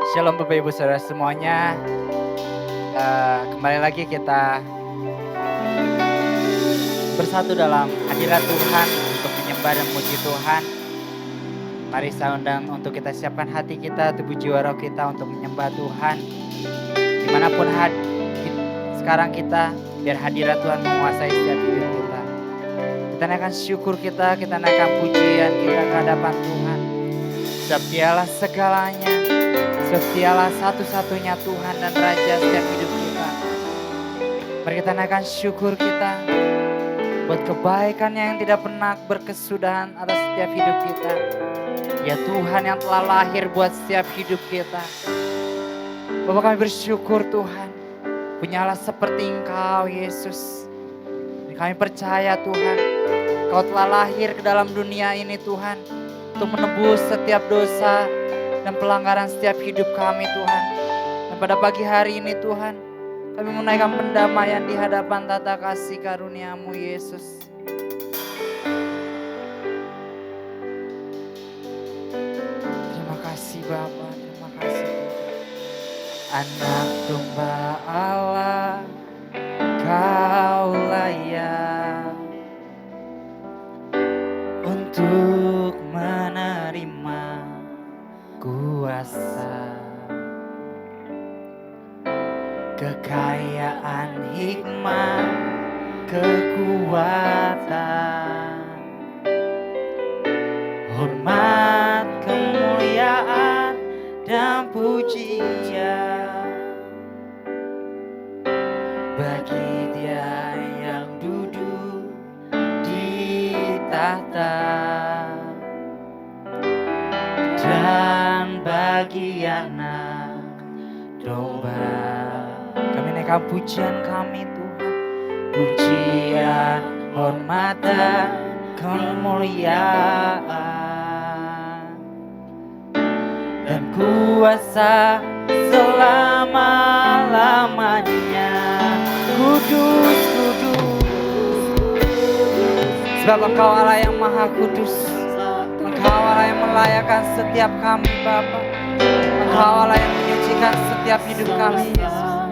Shalom Bapak Ibu Saudara semuanya. Kembali lagi kita bersatu dalam hadirat Tuhan untuk menyembah dan memuji Tuhan. Mari saya undang untuk kita siapkan hati kita, tubuh jiwa roh kita untuk menyembah Tuhan. Dimanapun sekarang kita, biar hadirat Tuhan menguasai setiap hidup kita. Kita naikkan syukur kita naikkan pujian kita ke hadapan Tuhan. Sebab Dialah segalanya, sebab Dialah satu-satunya Tuhan dan Raja setiap hidup kita. Mari kita naikkan syukur kita buat kebaikannya yang tidak pernah berkesudahan atas setiap hidup kita. Ya Tuhan yang telah lahir buat setiap hidup kita. Bapak kami bersyukur Tuhan, punya Allah seperti Engkau Yesus. Dan kami percaya Tuhan, Kau telah lahir ke dalam dunia ini Tuhan, untuk menebus setiap dosa dan pelanggaran setiap hidup kami Tuhan. Dan pada pagi hari ini Tuhan, kami menaikkan pendamaian di hadapan tata kasih karunia-Mu Yesus. Terima kasih Bapa, terima kasih Tuhan. Anak domba Allah, Kau layak untuk menerima kuasa, kekayaan, hikmat, kekuatan, hormat, kemuliaan, dan pujian bagi Dia yang duduk di tahta dan bagi anak domba. Kami naikkan pujian kami Tuhan, pujian, hormat dan kemuliaan dan kuasa selama-lamanya. Kudus, kudus, sebab Engkau Allah yang maha kudus. Engkau Allah yang melayakkan setiap kami Bapa. Engkau Allah yang menyucikan setiap hidup kami Yesus,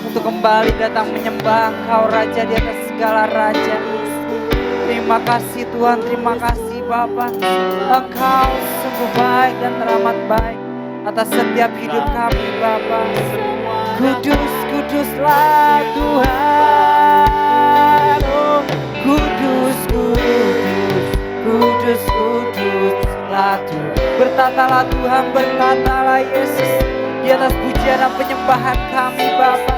untuk kembali datang menyembah Engkau Raja di atas segala raja. Terima kasih Tuhan, terima kasih Bapa. Engkau sungguh baik dan teramat baik atas setiap hidup kami Bapa. Kudus, kuduslah Tuhan. Oh, kudus, kudus, kudus, kuduslah Tuhan. Bertatalah Tuhan, bertatalah Yesus di atas pujian dan penyembahan kami Bapa.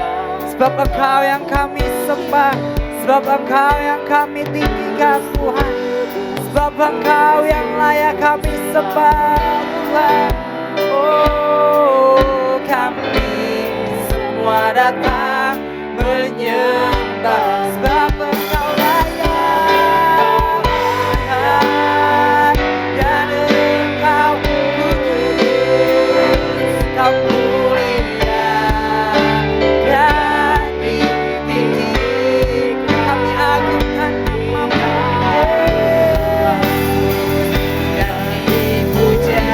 Sebab Engkau yang kami sembah, sebab Engkau yang kami tinggikan Tuhan, sebab Engkau yang layak kami sembah Tuhan. Oh, kami semua datang menyembah, sebab Engkau layak dan Engkau kudus, Kau mulia dan tinggi. Kami agungkan nama-Mu dan dipuja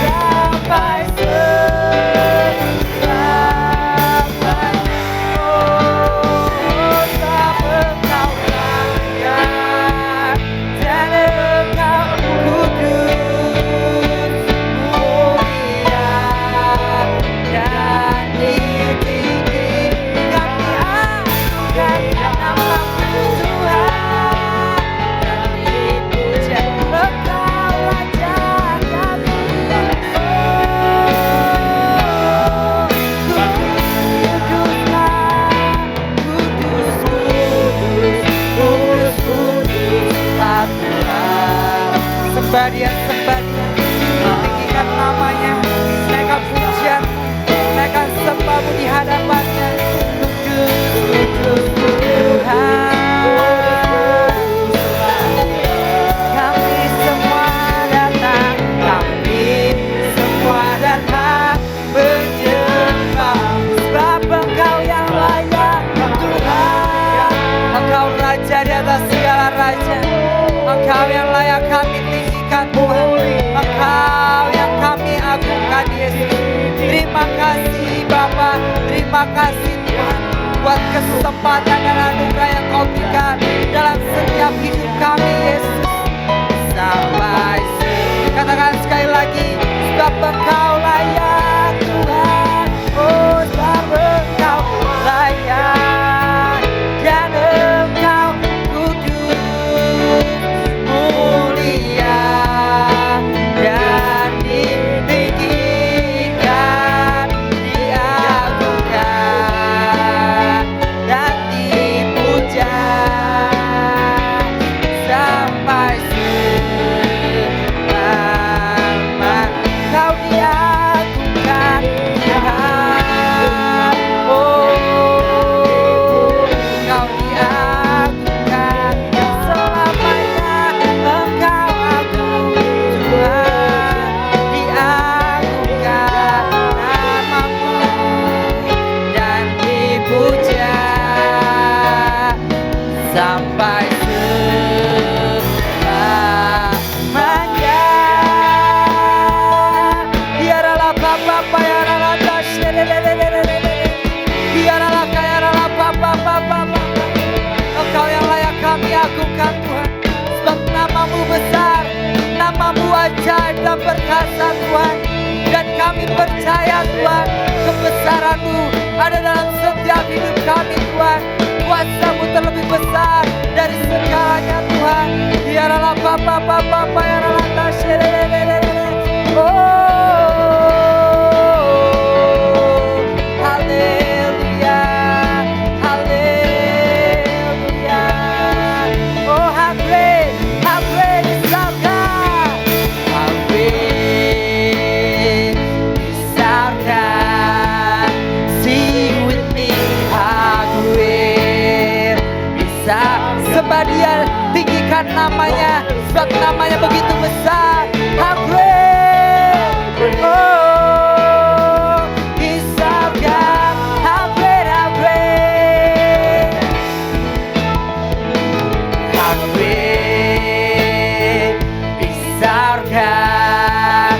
sampai sembah Dia, sembah Dia, tinggikan namanya, naikkan pujian, naikkan sembahmu di hadapannya. Kudus, kudus Tuhan, kami semua datang, kami semua datang menyembah, sebab Engkau yang layak Tuhan. Engkau Raja di atas segala raja, Engkau yang layak kami tinggikan Tuhan. Engkau yang kami buat kesempatan dan anugerah yang Kau berikan dalam setiap hidup kami, Yesus. Sampai katakan sekali lagi, sebab Engkau layak Tuhan. Oh, sebab Engkau layak dan Engkau kudus, mulia dan ditinggikan, diagungkan dan dipuja sampai selama. Kau diagungkan Tuhan. Oh, Kau diagungkan selamanya. Engkau agung Tuhan, diagungkan namamu dan dipuja sampai selamanya. Biarlah Bapa yang atas, biarlah kaya Bapa. Engkau yang layak kami agungkan Tuhan, sebab namamu besar, namamu ajaib dan perkasa Tuhan. Dan kami percaya Tuhan, kebesaran-Mu ada dalam setiap hidup kami Tuhan. Kuasa-Mu terlebih besar dari segalanya Tuhan. Biarlah Bapa yang atas. Oh, haleluya, haleluya. Oh, how great is our God. How great is our God. Sing with me, how great is our. Sebab Dia, tinggikan namanya, sebab namanya begitu besar. How great, oh, is our God. How great, how great. How great is our God.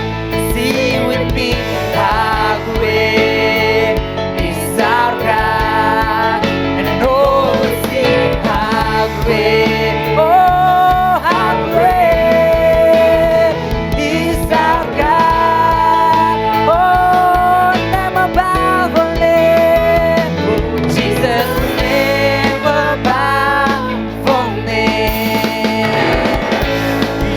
Sing with me, how great is our God. And oh, sing how great, oh, how great is our God. Oh, never bow the name. Jesus never bow for name.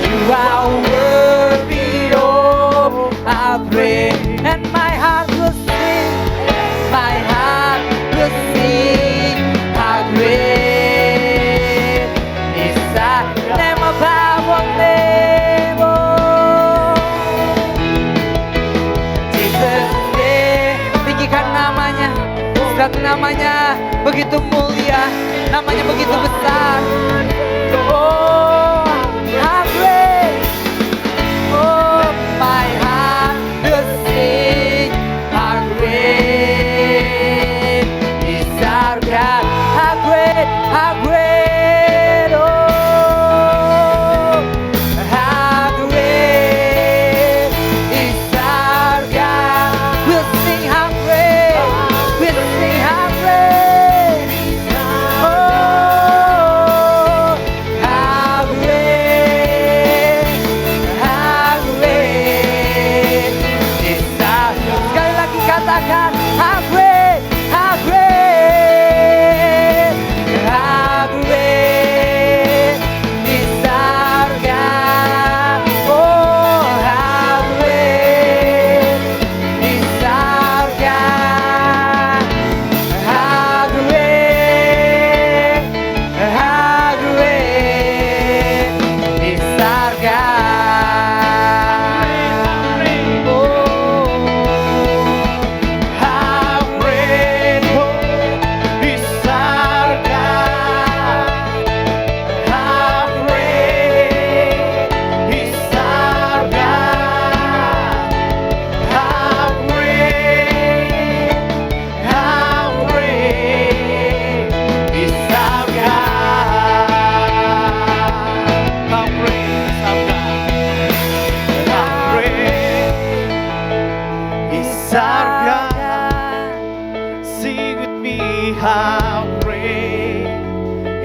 You are worthy of our praise, and my heart will sing, my heart will sing. How great is our, never bow for name. Oh, Jesus name, tinggikan namanya, sebab namanya begitu mulia, namanya begitu besar. Oh, how great, oh, my heart will sing. How great is our God. How great, how great, oh, how great is our God. We'll sing how great, we'll sing how great, oh, how great is our. Sekali lagi katakan, how great, how great, how great is our God. Oh, how great is our God. How great is our God. Oh, how how great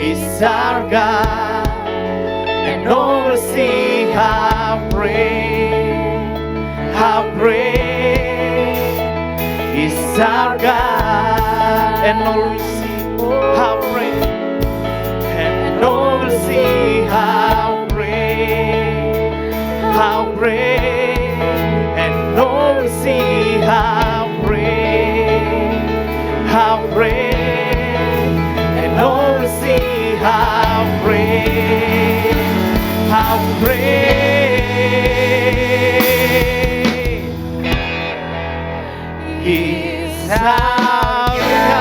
is our God, and all will see how great is our God, and all will see how great, and all will see how great, and all will see how great, and all will see how great is our God.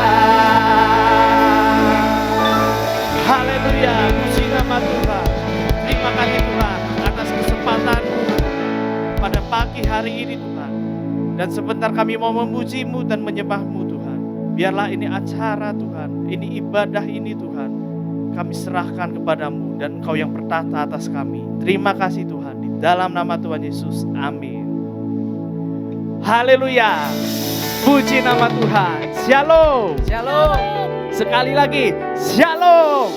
Haleluya, puji nama Tuhan. Terima kasih Tuhan atas kesempatan-Mu pada pagi hari ini Tuhan. Dan sebentar kami mau memuji-Mu dan menyembah-Mu Tuhan. Biarlah ini acara Tuhan, ini ibadah ini Tuhan, kami serahkan kepadamu dan Engkau yang bertata atas kami. Terima kasih Tuhan, di dalam nama Tuhan Yesus, amin. Haleluya, puji nama Tuhan. Shalom. Sekali lagi, shalom.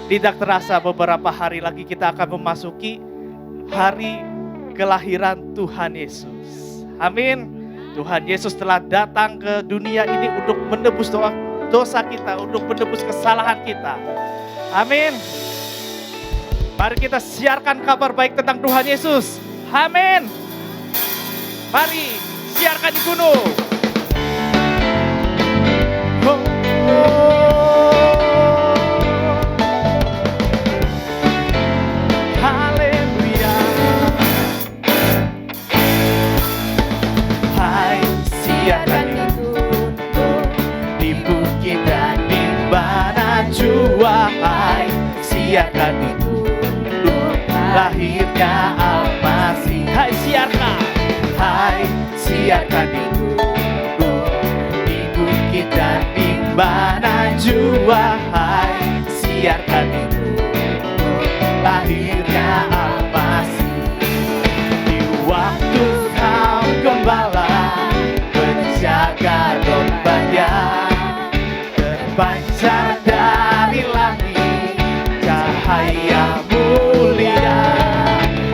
Tidak terasa beberapa hari lagi kita akan memasuki hari kelahiran Tuhan Yesus. Amin. Tuhan Yesus telah datang ke dunia ini untuk menebus dosa kita, untuk menebus kesalahan kita. Amin. Mari kita siarkan kabar baik tentang Tuhan Yesus. Amin. Mari siarkan di gunung. Haleluya. Hai, siarkan di gunung, di bukit dan di mana jua. Hai, siarkan di gunung, lahirnya Al-Masih. Hai, siarkan. Hai, siarkan di gunung, di bukit dan di mana jua. Hai, siarkan di gunung, lahirnya Al-Masih. Di waktu kau gembala menjaga dombanya, terpancar dari langit cahaya mulia.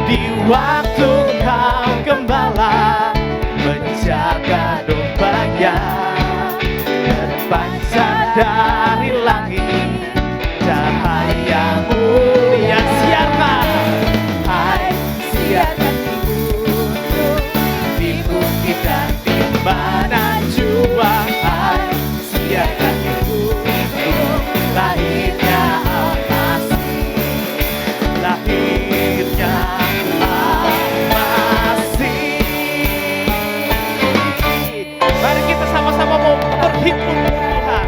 Di waktu kau gembala menjaga dombanya, terpancar dari langit cahaya mulia. Siarkan. Hai, siarkan di gunung, di bukit dan di mana jua. Hai, siarkan di gunung, lahirnya Al-Masih, lahirnya Mari kita sama-sama mau berhimpun dengan Tuhan.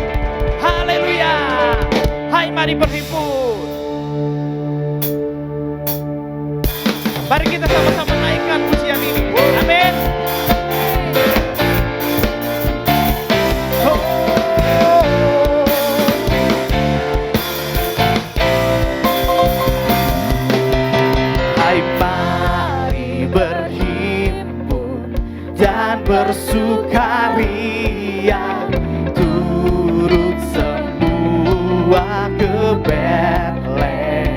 Haleluya. Hai, mari berhimpun. Mari kita sama-sama naikkan pujian ini. Amin. Hai, mari berhimpun dan bersukaria, turut semua ke Betlehem.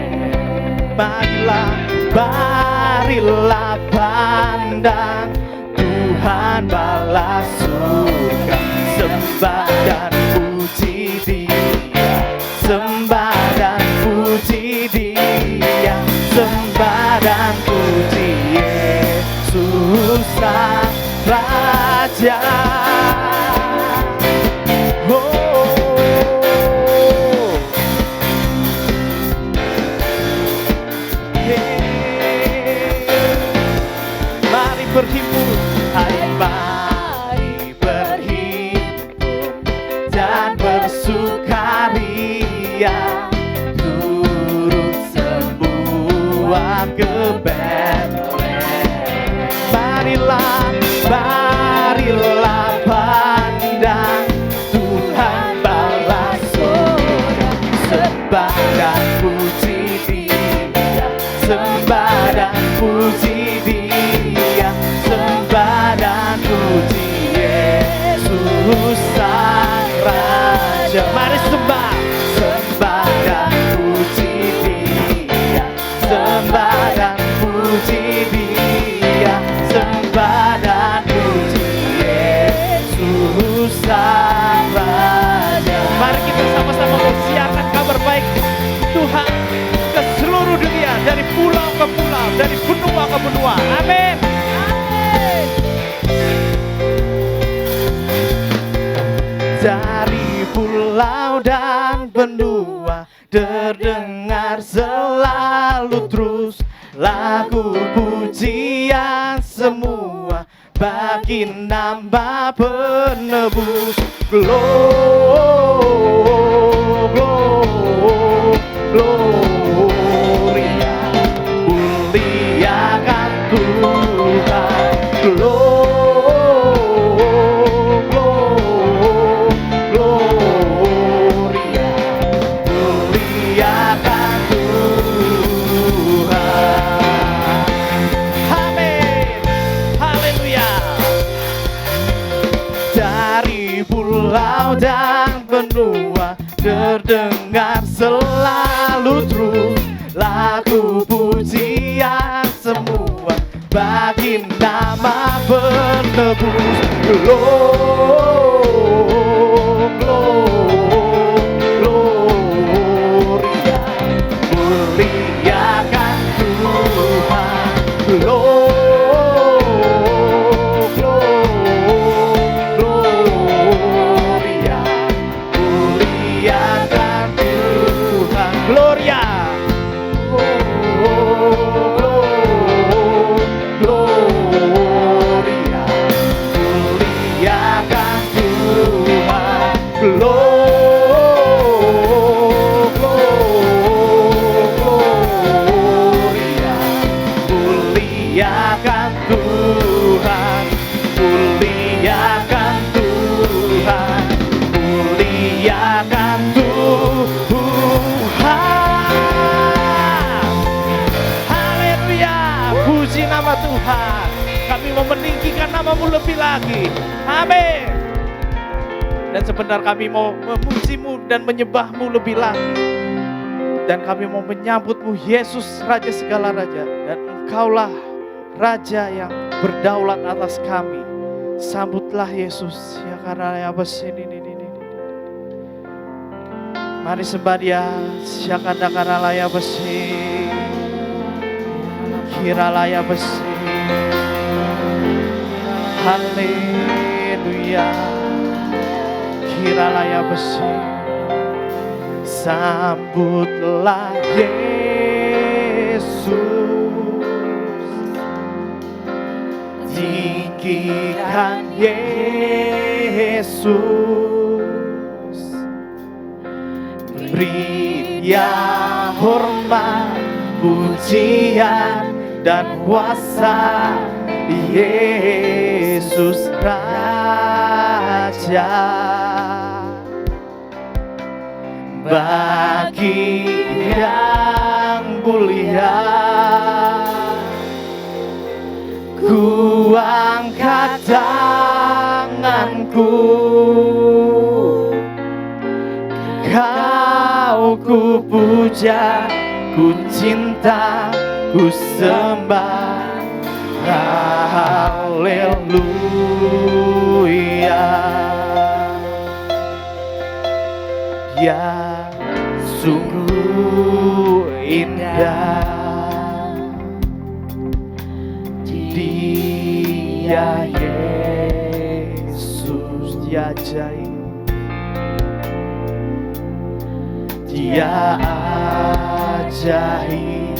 Marilah pandang Tuhan balas surga, sembah dan puji Dia, sembah dan puji Dia, sembah dan puji Yesus Sang Raja. Mari berhimpun, hai, mari berhimpun dan bersukaria, turut semua ke Betlehem. Marilah pandang Tuhan balas surga, sembah dan puji Dia, sembah dan puji Dia, sembah Dia, sembah dan puji Yesus Sang Raja. Mari kita sama-sama mensiarkan kabar baik Tuhan ke seluruh dunia, dari pulau ke pulau, dari benua ke benua. Amin. Dari pulau dan benua terdengar selalu terus lagu pujian semua bagi nama penebus. Gloria, muliakan Tuhan. Gloria, muliakan Tuhan. Amin. Haleluya. Dari pulau dan benua terdengar selalu terus lagu pujian semua bagi nama penebus. Gloria, muliakan Tuhan. Gloria, muliakan Tuhan. Gloria. Gloria, muliakan Tuhan. Gloria, muliakan Tuhan. Muliakan Tuhan. Muliakan Tuhan. Haleluya, puji nama Tuhan. Kami mau meninggikan nama-Mu lebih lagi. Amin. Dan sebentar kami mau memuji-Mu dan menyembah-Mu lebih lagi. Dan kami mau menyambut-Mu, Yesus Raja segala Raja. Dan Engkaulah Raja yang berdaulat atas kami. Sambutlah Yesus. Ya karena ya besini. Mari sembah Dia. Syakanda karena laya besi. Kira laya besi. Haleluya. Kira laya besi. Sambutlah Yesus, tinggikan Yesus, beri Dia hormat, pujian dan kuasa. Yesus Raja, bagi yang mulia ku angkat tanganku, Kau ku puja, ku cinta, ku sembah. Haleluya. Dia sungguh indah, Dia Yesus, Dia ajaib, Dia ajaib,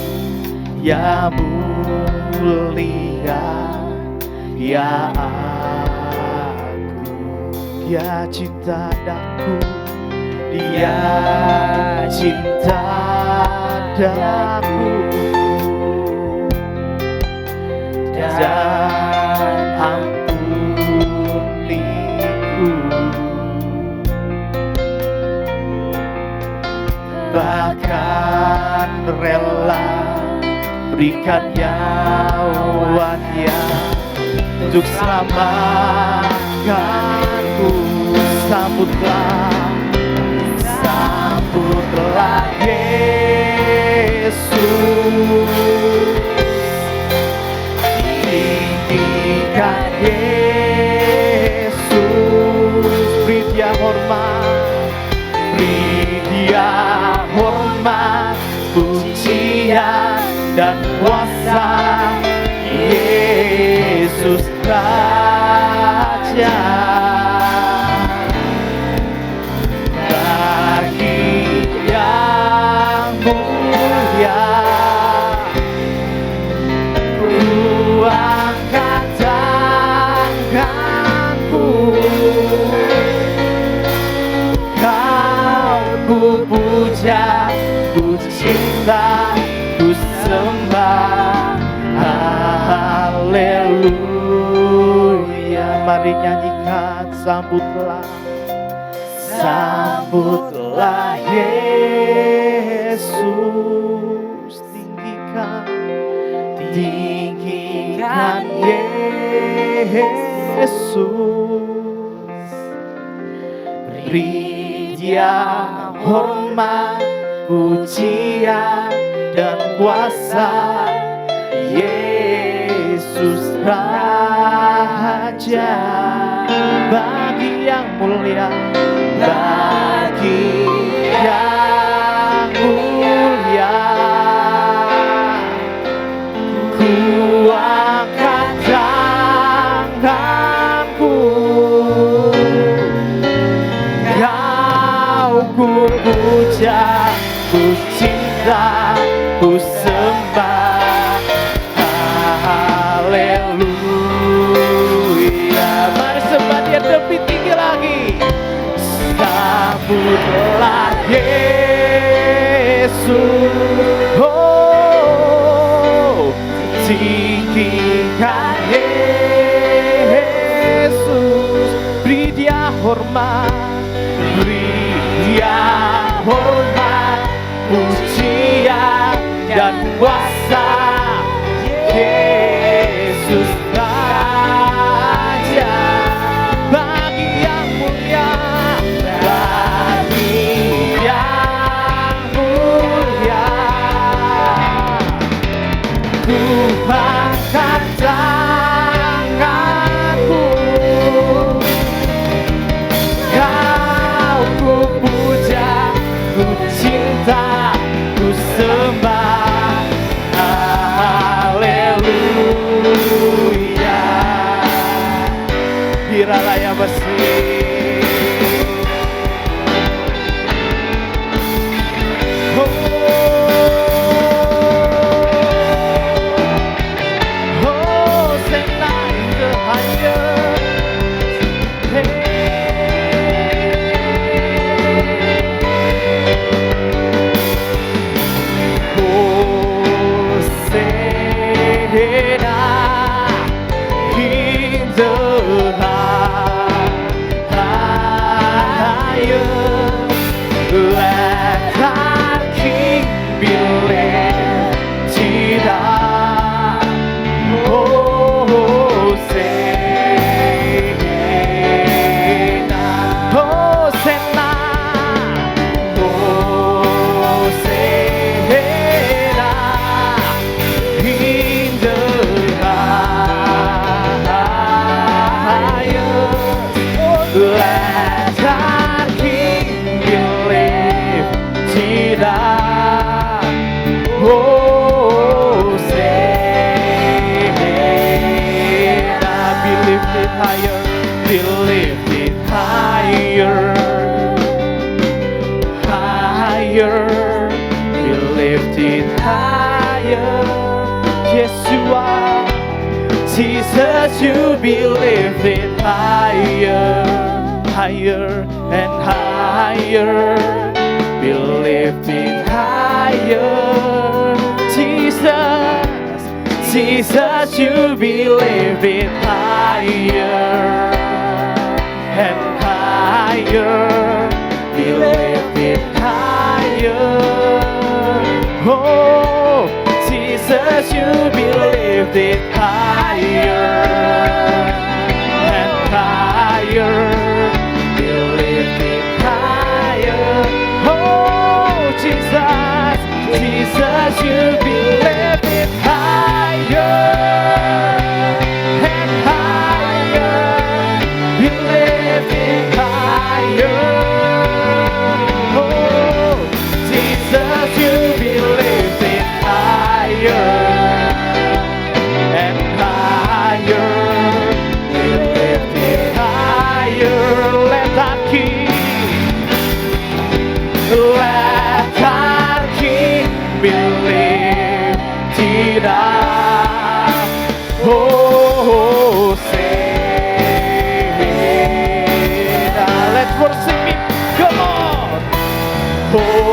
Dia mulia, Dia agung, Dia cinta daku, Dia cinta daku, dan ampuniku, bahkan rela berikan nyawanya untuk selamatkanku. Sambutlah Yesus, tinggikan Yesus. Beri Dia hormat, beri Dia hormat, pujian dan kuasa. Yesus Raja, bagi yang mulia ku angkat tanganku, Kau ku puja, ku cinta, ku sembah. Haleluya. Mari nyanyikan, sambutlah, sambutlah Yesus. Tinggikan Yesus. Beri Dia hormat, pujian dan kuasa. Yesus Raja, bagi yang mulia, bagi yang mulia, ku angkat tanganku, Kau ku puja, ku cinta, ku sembah. Haleluya. Mari sembah Dia lebih tinggi lagi. Sambutlah Yesus. Oh, tinggikan Yesus. Beri Dia hormat, beri Dia hormat, pujian dan kuasa. Yesus Raja, bagi yang mulia, bagi yang mulia, ku angkat tanganku, Kau ku puja, ku cinta, ku sembah. Haleluya. Hiralaya besi. Jesus, you be lifted higher, higher and higher. Be lifted higher, Jesus. Jesus, you be lifted higher and higher. Be lifted higher. Oh, Jesus, you be lifted higher and higher. Be lifted higher. Oh, Jesus, Jesus, you be lifted higher Hosanna. Let's worship Him. Come on. Hosanna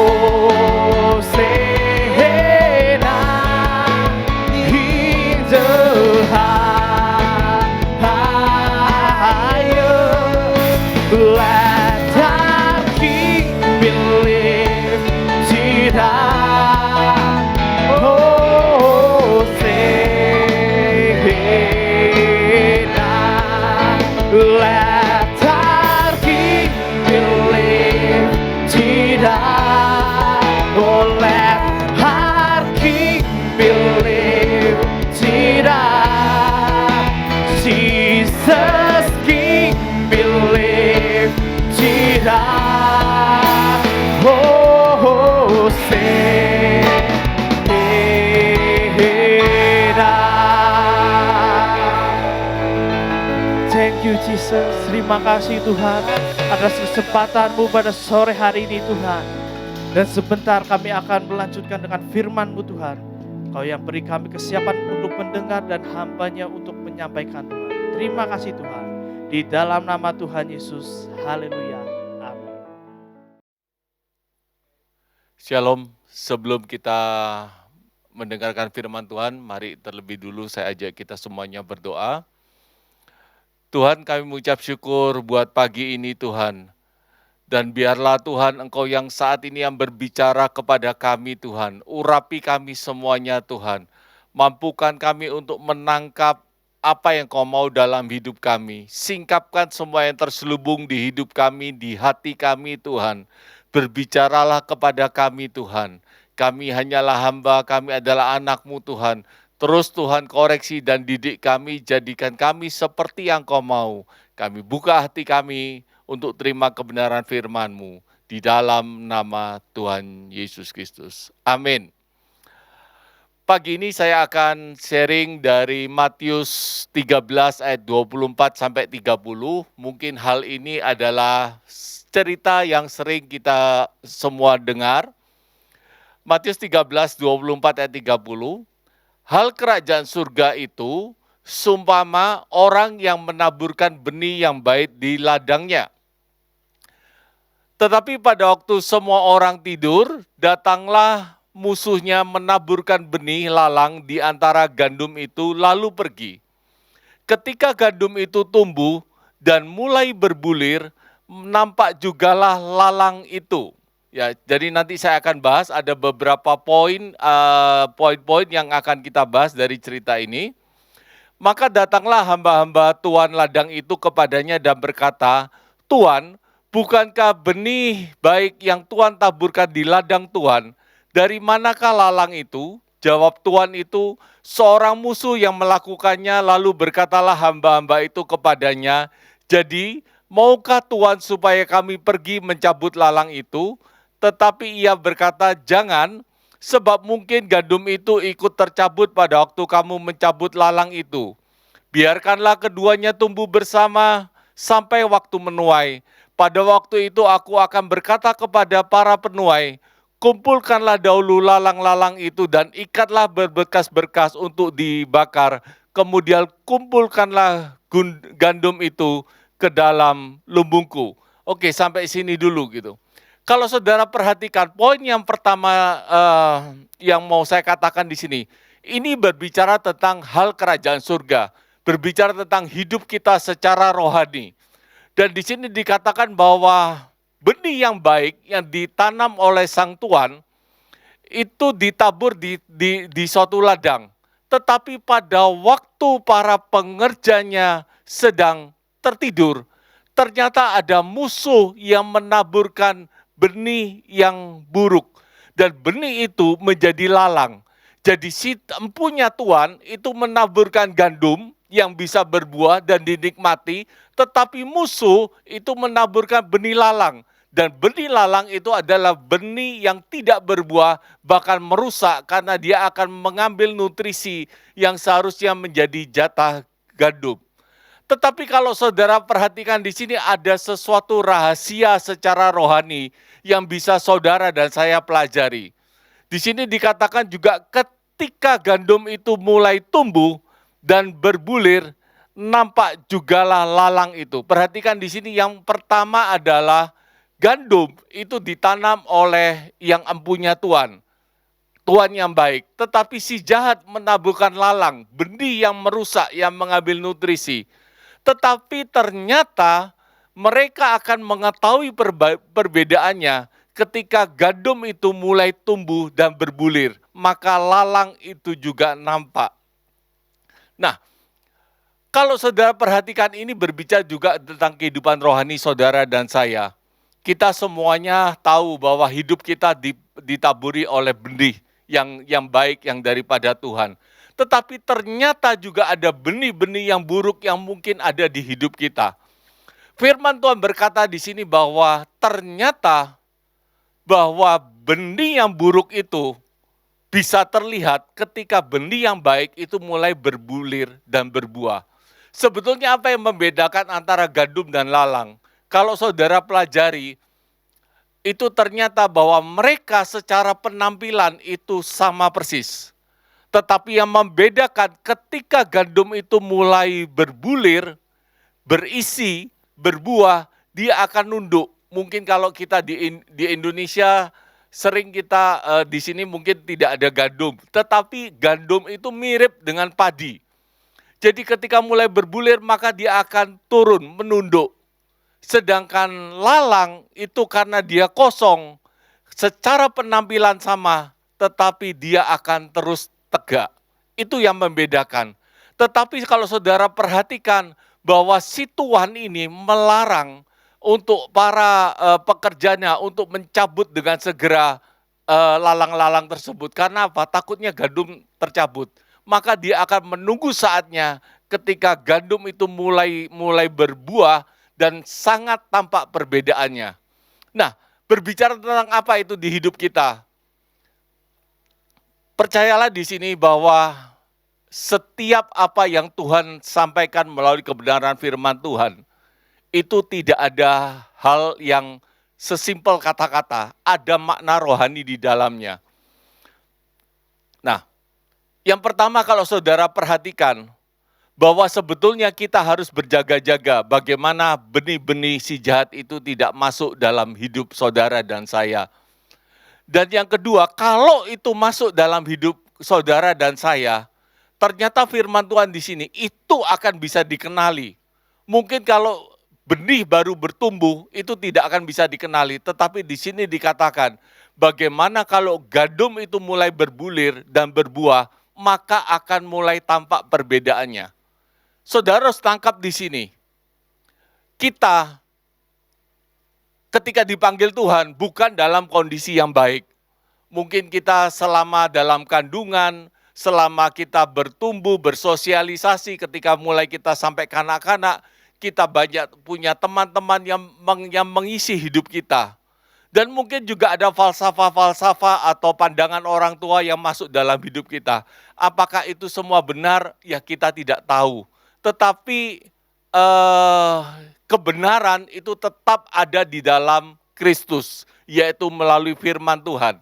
in the highest. Let our King be lifted high. Hosanna. Let our King be lifted high. Oh, let our King be lifted high. Jesus King be lifted high. Oh, thank you Jesus. Terima kasih Tuhan atas kesempatan-Mu pada sore hari ini Tuhan. Dan sebentar kami akan melanjutkan dengan firman-Mu Tuhan. Kau yang beri kami kesiapan untuk mendengar dan hamba-Nya untuk menyampaikan Tuhan. Terima kasih Tuhan. Di dalam nama Tuhan Yesus. Haleluya. Amin. Shalom, sebelum kita mendengarkan firman Tuhan, mari terlebih dulu saya ajak kita semuanya berdoa. Tuhan, kami mengucap syukur buat pagi ini Tuhan. Dan biarlah Tuhan Engkau yang saat ini yang berbicara kepada kami Tuhan. Urapi kami semuanya Tuhan. Mampukan kami untuk menangkap apa yang Kau mau dalam hidup kami. Singkapkan semua yang terselubung di hidup kami, di hati kami Tuhan. Berbicaralah kepada kami Tuhan. Kami hanyalah hamba, kami adalah anak-Mu Tuhan. Terus Tuhan koreksi dan didik kami, jadikan kami seperti yang Kau mau. Kami buka hati kami untuk terima kebenaran firman-Mu. Di dalam nama Tuhan Yesus Kristus. Amin. Pagi ini saya akan sharing dari Matius 13 ayat 24 sampai 30. Mungkin hal ini adalah cerita yang sering kita semua dengar. Matius 13, 24 ayat 30. Hal kerajaan surga itu sumpama orang yang menaburkan benih yang baik di ladangnya. Tetapi pada waktu semua orang tidur, datanglah musuhnya menaburkan benih lalang di antara gandum itu lalu pergi. Ketika gandum itu tumbuh dan mulai berbulir, nampak jugalah lalang itu. Ya, jadi nanti saya akan bahas ada beberapa poin yang akan kita bahas dari cerita ini. Maka datanglah hamba-hamba Tuan ladang itu kepadanya dan berkata, Tuan, bukankah benih baik yang Tuan taburkan di ladang Tuan? Dari manakah lalang itu? Jawab Tuan itu, seorang musuh yang melakukannya, lalu berkatalah hamba-hamba itu kepadanya, jadi maukah Tuan supaya kami pergi mencabut lalang itu? Tetapi ia berkata, jangan, sebab mungkin gandum itu ikut tercabut pada waktu kamu mencabut lalang itu. Biarkanlah keduanya tumbuh bersama sampai waktu menuai. Pada waktu itu aku akan berkata kepada para penuai, kumpulkanlah dahulu lalang-lalang itu dan ikatlah berbekas-berkas untuk dibakar. Kemudian kumpulkanlah gandum itu ke dalam lumbungku. Oke, sampai sini dulu gitu. Kalau saudara perhatikan, poin yang pertama yang mau saya katakan di sini, ini berbicara tentang hal kerajaan surga, berbicara tentang hidup kita secara rohani. Dan di sini dikatakan bahwa benih yang baik yang ditanam oleh Sang Tuan itu ditabur di suatu ladang. Tetapi pada waktu para pengerjanya sedang tertidur, ternyata ada musuh yang menaburkan benih yang buruk. Dan benih itu menjadi lalang. Jadi si empunya Tuan itu menaburkan gandum yang bisa berbuah dan dinikmati, tetapi musuh itu menaburkan benih lalang. Dan benih lalang itu adalah benih yang tidak berbuah, bahkan merusak karena dia akan mengambil nutrisi yang seharusnya menjadi jatah gandum. Tetapi kalau saudara perhatikan di sini ada sesuatu rahasia secara rohani yang bisa saudara dan saya pelajari. Di sini dikatakan juga ketika gandum itu mulai tumbuh, dan berbulir, nampak jugalah lalang itu. Perhatikan di sini yang pertama adalah gandum itu ditanam oleh yang empunya Tuhan. Tuhan yang baik. Tetapi si jahat menaburkan lalang, benih yang merusak, yang mengambil nutrisi. Tetapi ternyata mereka akan mengetahui perbedaannya ketika gandum itu mulai tumbuh dan berbulir. Maka lalang itu juga nampak. Nah, kalau saudara perhatikan ini berbicara juga tentang kehidupan rohani saudara dan saya. Kita semuanya tahu bahwa hidup kita ditaburi oleh benih yang baik yang daripada Tuhan. Tetapi ternyata juga ada benih-benih yang buruk yang mungkin ada di hidup kita. Firman Tuhan berkata di sini bahwa ternyata bahwa benih yang buruk itu bisa terlihat ketika benih yang baik itu mulai berbulir dan berbuah. Sebetulnya apa yang membedakan antara gandum dan lalang? Kalau saudara pelajari, itu ternyata bahwa mereka secara penampilan itu sama persis. Tetapi yang membedakan ketika gandum itu mulai berbulir, berisi, berbuah, dia akan nunduk. Mungkin kalau kita di Indonesia, sering kita di sini mungkin tidak ada gandum, tetapi gandum itu mirip dengan padi. Jadi ketika mulai berbulir maka dia akan turun, menunduk. Sedangkan lalang itu karena dia kosong, secara penampilan sama, tetapi dia akan terus tegak. Itu yang membedakan. Tetapi kalau saudara perhatikan bahwa si Tuhan ini melarang untuk para pekerjanya untuk mencabut dengan segera lalang-lalang tersebut. Karena apa? Takutnya gandum tercabut. Maka dia akan menunggu saatnya ketika gandum itu mulai berbuah dan sangat tampak perbedaannya. Nah, berbicara tentang apa itu di hidup kita. Percayalah di sini bahwa setiap apa yang Tuhan sampaikan melalui kebenaran firman Tuhan, itu tidak ada hal yang sesimpel kata-kata, ada makna rohani di dalamnya. Nah, yang pertama kalau saudara perhatikan, bahwa sebetulnya kita harus berjaga-jaga bagaimana benih-benih si jahat itu tidak masuk dalam hidup saudara dan saya. Dan yang kedua, kalau itu masuk dalam hidup saudara dan saya, ternyata firman Tuhan di sini itu akan bisa dikenali. Mungkin kalau benih baru bertumbuh itu tidak akan bisa dikenali, tetapi di sini dikatakan bagaimana kalau gandum itu mulai berbulir dan berbuah, maka akan mulai tampak perbedaannya. Saudara harus tangkap di sini. Kita ketika dipanggil Tuhan bukan dalam kondisi yang baik. Mungkin kita selama dalam kandungan, selama kita bertumbuh, bersosialisasi, ketika mulai kita sampai kanak-kanak, kita banyak punya teman-teman yang mengisi hidup kita. Dan mungkin juga ada falsafah-falsafah atau pandangan orang tua yang masuk dalam hidup kita. Apakah itu semua benar? Ya kita tidak tahu. Tetapi kebenaran itu tetap ada di dalam Kristus, yaitu melalui firman Tuhan.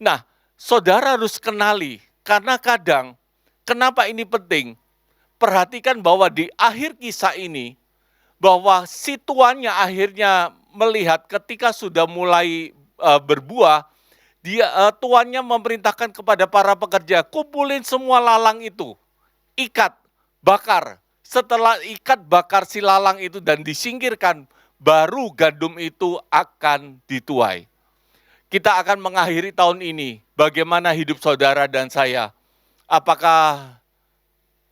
Nah, saudara harus kenali, karena kadang, kenapa ini penting? Perhatikan bahwa di akhir kisah ini, bahwa si tuannya akhirnya melihat ketika sudah mulai berbuah, tuannya memerintahkan kepada para pekerja, kumpulin semua lalang itu, ikat, bakar. Setelah ikat bakar si lalang itu dan disingkirkan, baru gandum itu akan dituai. Kita akan mengakhiri tahun ini, bagaimana hidup saudara dan saya. Apakah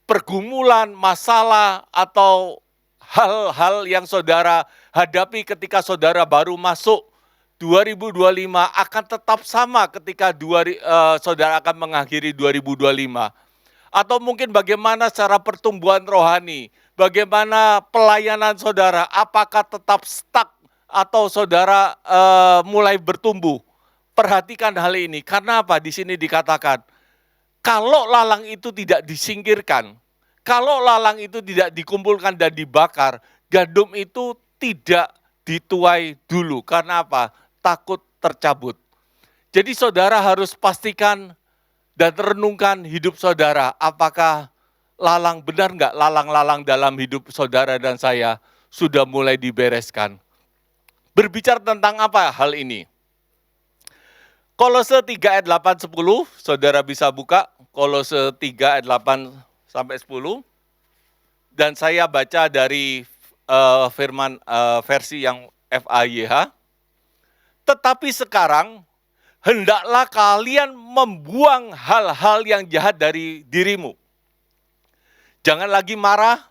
pergumulan, masalah, atau hal-hal yang saudara hadapi ketika saudara baru masuk 2025 akan tetap sama ketika saudara akan mengakhiri 2025. Atau mungkin bagaimana cara pertumbuhan rohani, bagaimana pelayanan saudara, apakah tetap stuck atau saudara mulai bertumbuh. Perhatikan hal ini, karena apa? Di sini dikatakan, kalau lalang itu tidak disingkirkan, kalau lalang itu tidak dikumpulkan dan dibakar, gandum itu tidak dituai dulu. Karena apa? Takut tercabut. Jadi saudara harus pastikan dan renungkan hidup saudara, apakah lalang, benar nggak lalang-lalang dalam hidup saudara dan saya sudah mulai dibereskan? Berbicara tentang apa hal ini? Kolose 3 ayat 8-10, saudara bisa buka Kolose 3 ayat 8 sampai 10. Dan saya baca dari firman versi yang FAYH. Tetapi sekarang hendaklah kalian membuang hal-hal yang jahat dari dirimu. Jangan lagi marah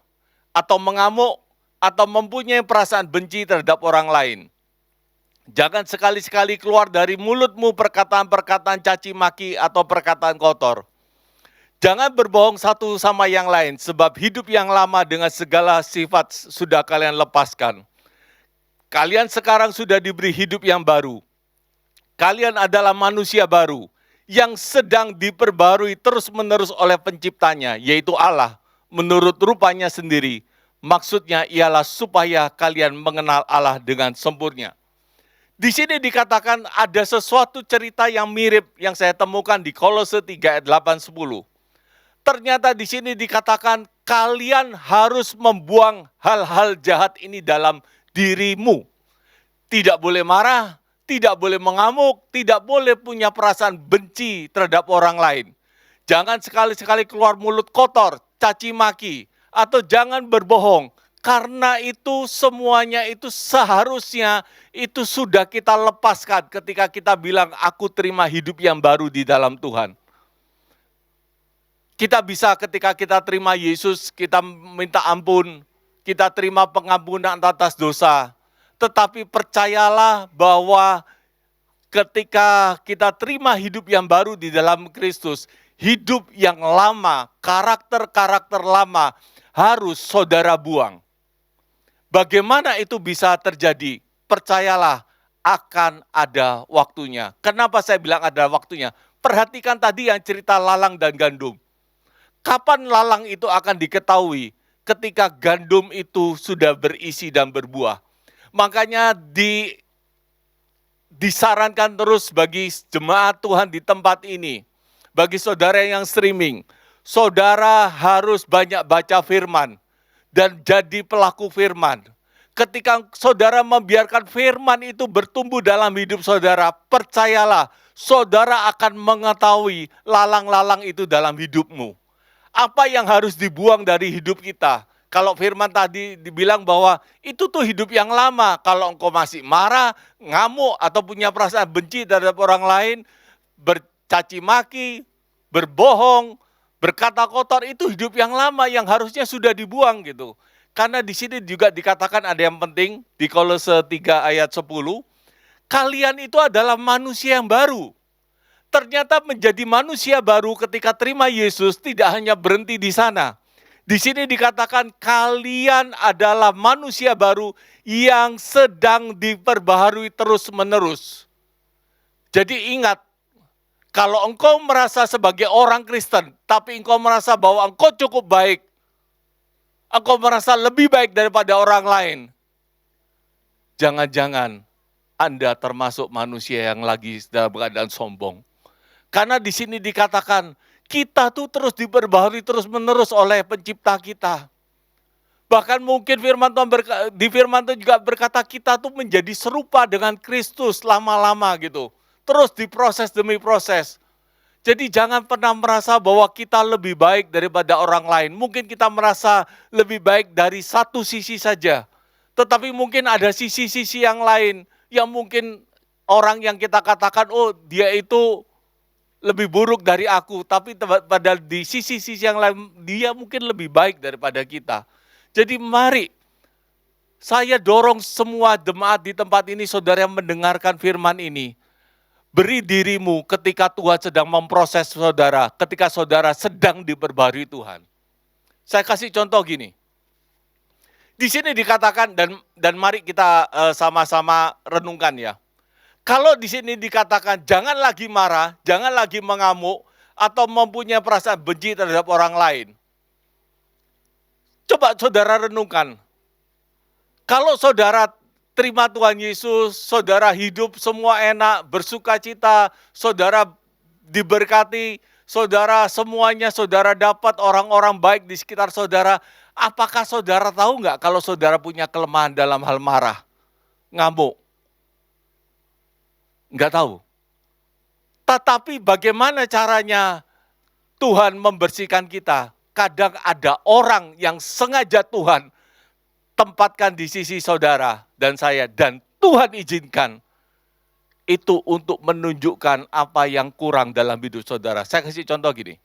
atau mengamuk atau mempunyai perasaan benci terhadap orang lain. Jangan sekali-sekali keluar dari mulutmu perkataan-perkataan caci maki atau perkataan kotor. Jangan berbohong satu sama yang lain, sebab hidup yang lama dengan segala sifat sudah kalian lepaskan. Kalian sekarang sudah diberi hidup yang baru. Kalian adalah manusia baru, yang sedang diperbarui terus-menerus oleh penciptanya, yaitu Allah, menurut rupanya sendiri. Maksudnya ialah supaya kalian mengenal Allah dengan sempurna. Di sini dikatakan ada sesuatu cerita yang mirip yang saya temukan di Kolose 3 ayat 8-10. Ternyata di sini dikatakan kalian harus membuang hal-hal jahat ini dalam dirimu. Tidak boleh marah, tidak boleh mengamuk, tidak boleh punya perasaan benci terhadap orang lain. Jangan sekali-sekali keluar mulut kotor, caci maki, atau jangan berbohong. Karena itu semuanya itu seharusnya itu sudah kita lepaskan ketika kita bilang aku terima hidup yang baru di dalam Tuhan. Kita bisa ketika kita terima Yesus, kita minta ampun, kita terima pengampunan atas dosa. Tetapi percayalah bahwa ketika kita terima hidup yang baru di dalam Kristus, hidup yang lama, karakter-karakter lama harus saudara buang. Bagaimana itu bisa terjadi? Percayalah akan ada waktunya. Kenapa saya bilang ada waktunya? Perhatikan tadi yang cerita lalang dan gandum. Kapan lalang itu akan diketahui? Ketika gandum itu sudah berisi dan berbuah. Makanya disarankan terus bagi jemaat Tuhan di tempat ini. Bagi saudara yang streaming. Saudara harus banyak baca firman. Dan jadi pelaku firman. Ketika saudara membiarkan firman itu bertumbuh dalam hidup saudara. Percayalah, saudara akan mengetahui lalang-lalang itu dalam hidupmu. Apa yang harus dibuang dari hidup kita? Kalau firman tadi dibilang bahwa itu tuh hidup yang lama. Kalau engkau masih marah, ngamuk, atau punya perasaan benci terhadap orang lain, bercaci maki, berbohong, berkata kotor, itu hidup yang lama yang harusnya sudah dibuang gitu. Karena di sini juga dikatakan ada yang penting di Kolose 3 ayat 10. Kalian itu adalah manusia yang baru. Ternyata menjadi manusia baru ketika terima Yesus tidak hanya berhenti di sana. Di sini dikatakan kalian adalah manusia baru yang sedang diperbaharui terus-menerus. Jadi ingat, kalau engkau merasa sebagai orang Kristen, tapi engkau merasa bahwa engkau cukup baik, engkau merasa lebih baik daripada orang lain, jangan-jangan Anda termasuk manusia yang lagi dalam keadaan sombong. Karena di sini dikatakan, kita tuh terus diperbaharui terus-menerus oleh pencipta kita. Bahkan mungkin di firman Tuhan juga berkata kita tuh menjadi serupa dengan Kristus lama-lama gitu. Terus diproses demi proses. Jadi jangan pernah merasa bahwa kita lebih baik daripada orang lain. Mungkin kita merasa lebih baik dari satu sisi saja. Tetapi mungkin ada sisi-sisi yang lain. Yang mungkin orang yang kita katakan, oh dia itu lebih buruk dari aku. Tapi padahal di sisi-sisi yang lain, dia mungkin lebih baik daripada kita. Jadi mari, saya dorong semua jemaat di tempat ini, saudara yang mendengarkan firman ini. Beri dirimu ketika Tuhan sedang memproses saudara, ketika saudara sedang diperbaharui Tuhan. Saya kasih contoh gini. Di sini dikatakan, dan mari kita sama-sama renungkan ya. Kalau di sini dikatakan jangan lagi marah, jangan lagi mengamuk, atau mempunyai perasaan benci terhadap orang lain. Coba saudara renungkan. Kalau saudara terima Tuhan Yesus, saudara hidup semua enak, bersuka cita, saudara diberkati, saudara semuanya saudara dapat orang-orang baik di sekitar saudara. Apakah saudara tahu nggak kalau saudara punya kelemahan dalam hal marah, ngamuk? Nggak tahu. Tetapi bagaimana caranya Tuhan membersihkan kita? Kadang ada orang yang sengaja Tuhan tempatkan di sisi saudara dan saya, dan Tuhan izinkan itu untuk menunjukkan apa yang kurang dalam hidup saudara. Saya kasih contoh gini.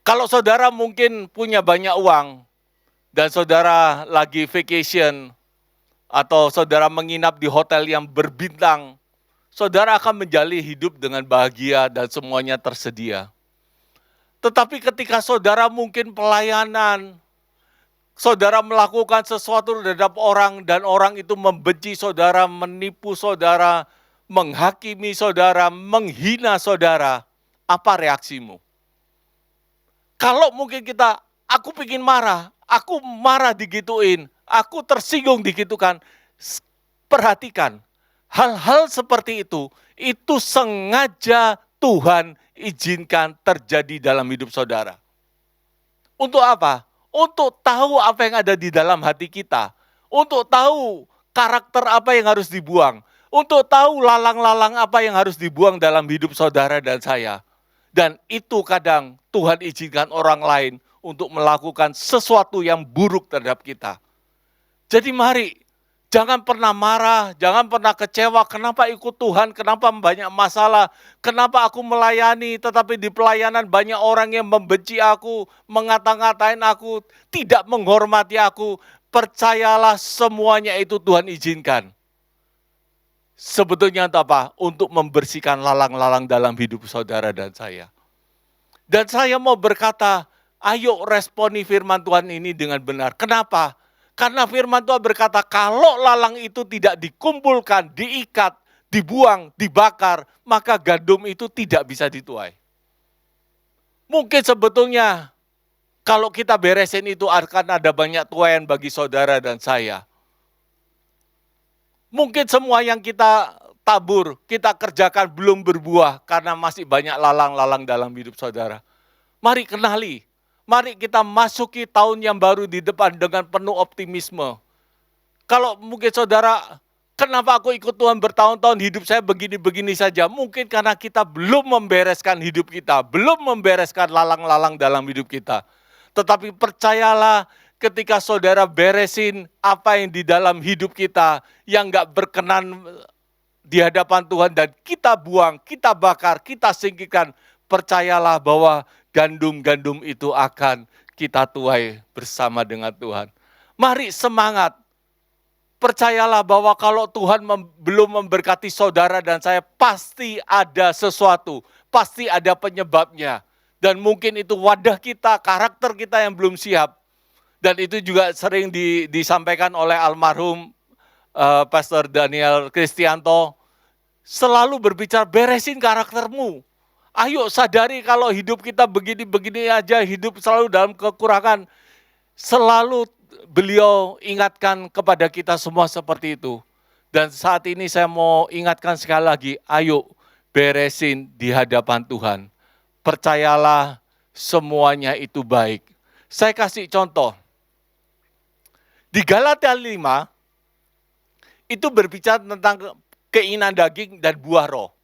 Kalau saudara mungkin punya banyak uang dan saudara lagi vacation atau saudara menginap di hotel yang berbintang, saudara akan menjalani hidup dengan bahagia dan semuanya tersedia. Tetapi ketika saudara mungkin pelayanan, saudara melakukan sesuatu terhadap orang dan orang itu membenci saudara, menipu saudara, menghakimi saudara, menghina saudara, apa reaksimu? Kalau mungkin aku ingin marah, aku marah digituin, aku tersinggung digitukan, perhatikan, hal-hal seperti itu sengaja Tuhan izinkan terjadi dalam hidup saudara. Untuk apa? Untuk tahu apa yang ada di dalam hati kita. Untuk tahu karakter apa yang harus dibuang. Untuk tahu lalang-lalang apa yang harus dibuang dalam hidup saudara dan saya. Dan itu kadang Tuhan izinkan orang lain untuk melakukan sesuatu yang buruk terhadap kita. Jadi mari, jangan pernah marah, jangan pernah kecewa, kenapa ikut Tuhan, kenapa banyak masalah, kenapa aku melayani, tetapi di pelayanan banyak orang yang membenci aku, mengata-ngatain aku, tidak menghormati aku. Percayalah semuanya itu Tuhan izinkan. Sebetulnya untuk apa? Untuk membersihkan lalang-lalang dalam hidup saudara dan saya. Dan saya mau berkata, ayo responi firman Tuhan ini dengan benar. Kenapa? Karena firman Tuhan berkata, kalau lalang itu tidak dikumpulkan, diikat, dibuang, dibakar, maka gandum itu tidak bisa dituai. Mungkin sebetulnya, kalau kita beresin itu akan ada banyak tuaian bagi saudara dan saya. Mungkin semua yang kita tabur, kita kerjakan belum berbuah, karena masih banyak lalang-lalang dalam hidup saudara. Mari kenali. Mari kita masuki tahun yang baru di depan dengan penuh optimisme. Kalau mungkin saudara, kenapa aku ikut Tuhan bertahun-tahun, hidup saya begini-begini saja. Mungkin karena kita belum membereskan hidup kita, belum membereskan lalang-lalang dalam hidup kita. Tetapi percayalah, ketika saudara beresin apa yang di dalam hidup kita, yang gak berkenan di hadapan Tuhan, dan kita buang, kita bakar, kita singkirkan, percayalah bahwa gandum-gandum itu akan kita tuai bersama dengan Tuhan. Mari semangat. Percayalah bahwa kalau Tuhan belum memberkati saudara dan saya, pasti ada sesuatu, pasti ada penyebabnya. Dan mungkin itu wadah kita, karakter kita yang belum siap. Dan itu juga sering disampaikan oleh almarhum Pastor Daniel Kristianto. Selalu berbicara, beresin karaktermu. Ayo sadari kalau hidup kita begini-begini aja, hidup selalu dalam kekurangan. Selalu beliau ingatkan kepada kita semua seperti itu. Dan saat ini saya mau ingatkan sekali lagi, ayo beresin di hadapan Tuhan. Percayalah semuanya itu baik. Saya kasih contoh. Di Galatia 5, itu berbicara tentang keinginan daging dan buah roh.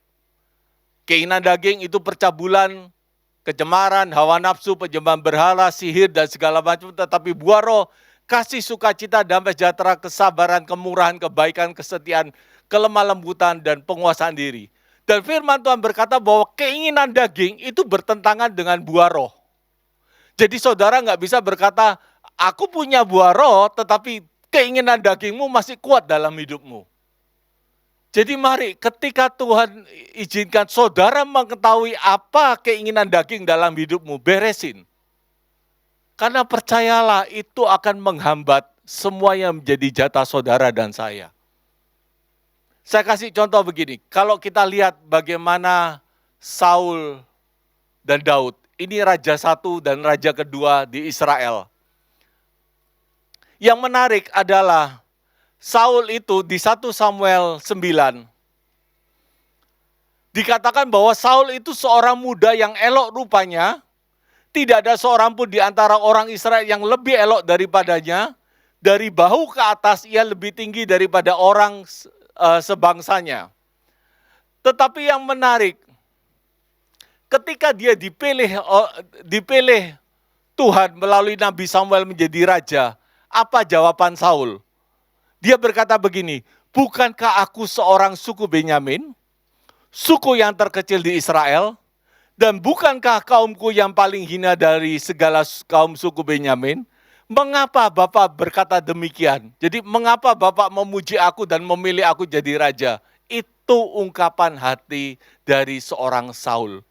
Keinginan daging itu percabulan, kecemaran, hawa nafsu, penyembahan berhala, sihir, dan segala macam. Tetapi buah roh, kasih, sukacita, damai sejahtera, kesabaran, kemurahan, kebaikan, kesetiaan, kelemah lembutan, dan penguasaan diri. Dan firman Tuhan berkata bahwa keinginan daging itu bertentangan dengan buah roh. Jadi saudara nggak bisa berkata, aku punya buah roh, tetapi keinginan dagingmu masih kuat dalam hidupmu. Jadi mari, ketika Tuhan izinkan saudara mengetahui apa keinginan daging dalam hidupmu, beresin. Karena percayalah, itu akan menghambat semua yang menjadi jatah saudara dan saya. Saya kasih contoh begini, kalau kita lihat bagaimana Saul dan Daud, ini raja satu dan raja kedua di Israel. Yang menarik adalah Saul itu di 1 Samuel 9. Dikatakan bahwa Saul itu seorang muda yang elok rupanya. Tidak ada seorang pun di antara orang Israel yang lebih elok daripadanya. Dari bahu ke atas ia lebih tinggi daripada orang sebangsanya. Tetapi yang menarik, ketika dia dipilih Tuhan melalui Nabi Samuel menjadi raja, apa jawaban Saul? Dia berkata begini, bukankah aku seorang suku Benyamin, suku yang terkecil di Israel, dan bukankah kaumku yang paling hina dari segala kaum suku Benyamin? Mengapa Bapak berkata demikian? Jadi mengapa Bapak memuji aku dan memilih aku jadi raja? Itu ungkapan hati dari seorang Saul.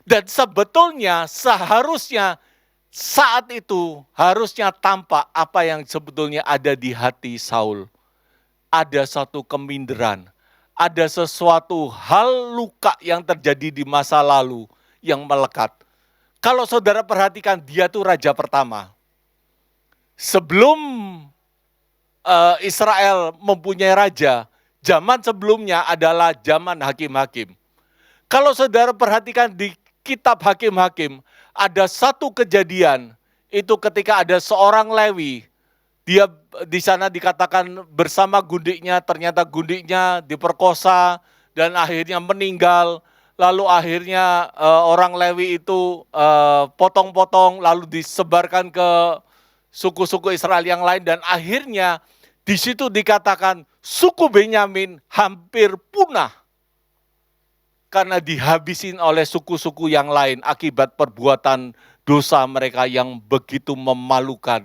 Dan sebetulnya seharusnya saat itu harusnya tampak apa yang sebetulnya ada di hati Saul. Ada satu keminderan, ada sesuatu hal luka yang terjadi di masa lalu yang melekat. Kalau saudara perhatikan, dia tuh raja pertama. Sebelum Israel mempunyai raja, zaman sebelumnya adalah zaman hakim-hakim. Kalau saudara perhatikan di kitab hakim-hakim, ada satu kejadian, itu ketika ada seorang Lewi, dia di sana dikatakan bersama gundiknya, ternyata gundiknya diperkosa dan akhirnya meninggal. Lalu akhirnya orang Lewi itu potong-potong lalu disebarkan ke suku-suku Israel yang lain, dan akhirnya di situ dikatakan suku Benyamin hampir punah karena dihabisin oleh suku-suku yang lain akibat perbuatan dosa mereka yang begitu memalukan.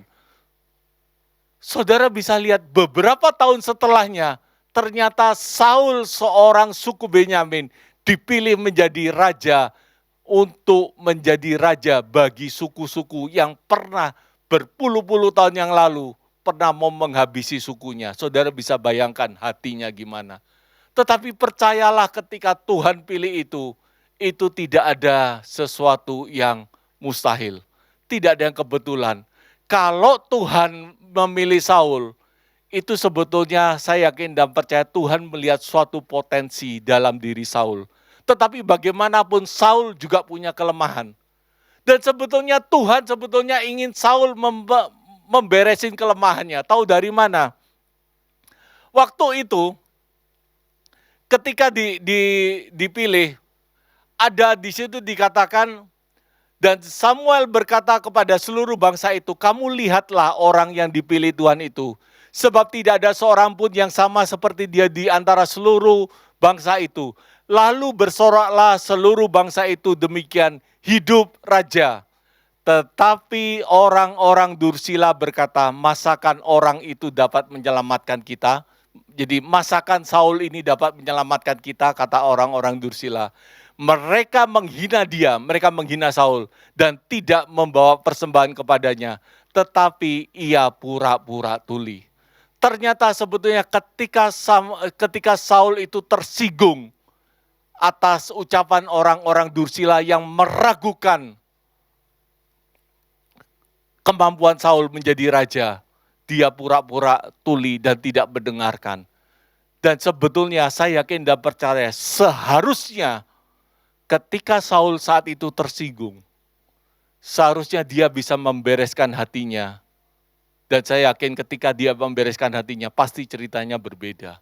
Saudara bisa lihat beberapa tahun setelahnya, ternyata Saul seorang suku Benyamin dipilih menjadi raja untuk menjadi raja bagi suku-suku yang pernah berpuluh-puluh tahun yang lalu pernah mau menghabisi sukunya. Saudara bisa bayangkan hatinya gimana. Tetapi percayalah ketika Tuhan pilih itu tidak ada sesuatu yang mustahil. Tidak ada yang kebetulan. Kalau Tuhan memilih Saul, itu sebetulnya saya yakin dan percaya Tuhan melihat suatu potensi dalam diri Saul. Tetapi bagaimanapun Saul juga punya kelemahan. Dan sebetulnya Tuhan ingin Saul memberesin kelemahannya. Tahu dari mana? Waktu itu ketika dipilih, ada di situ dikatakan, dan Samuel berkata kepada seluruh bangsa itu, kamu lihatlah orang yang dipilih Tuhan itu. Sebab tidak ada seorang pun yang sama seperti dia di antara seluruh bangsa itu. Lalu bersoraklah seluruh bangsa itu demikian, hidup raja. Tetapi orang-orang Dursila berkata, masakan orang itu dapat menyelamatkan kita? Jadi masakan Saul ini dapat menyelamatkan kita, kata orang-orang Dursila. Mereka menghina dia, mereka menghina Saul dan tidak membawa persembahan kepadanya. Tetapi ia pura-pura tuli. Ternyata sebetulnya ketika Saul itu tersinggung atas ucapan orang-orang Dursila yang meragukan kemampuan Saul menjadi raja, dia pura-pura tuli dan tidak mendengarkan. Dan sebetulnya saya yakin dan percaya seharusnya ketika Saul saat itu tersinggung, seharusnya dia bisa membereskan hatinya. Dan saya yakin ketika dia membereskan hatinya, pasti ceritanya berbeda.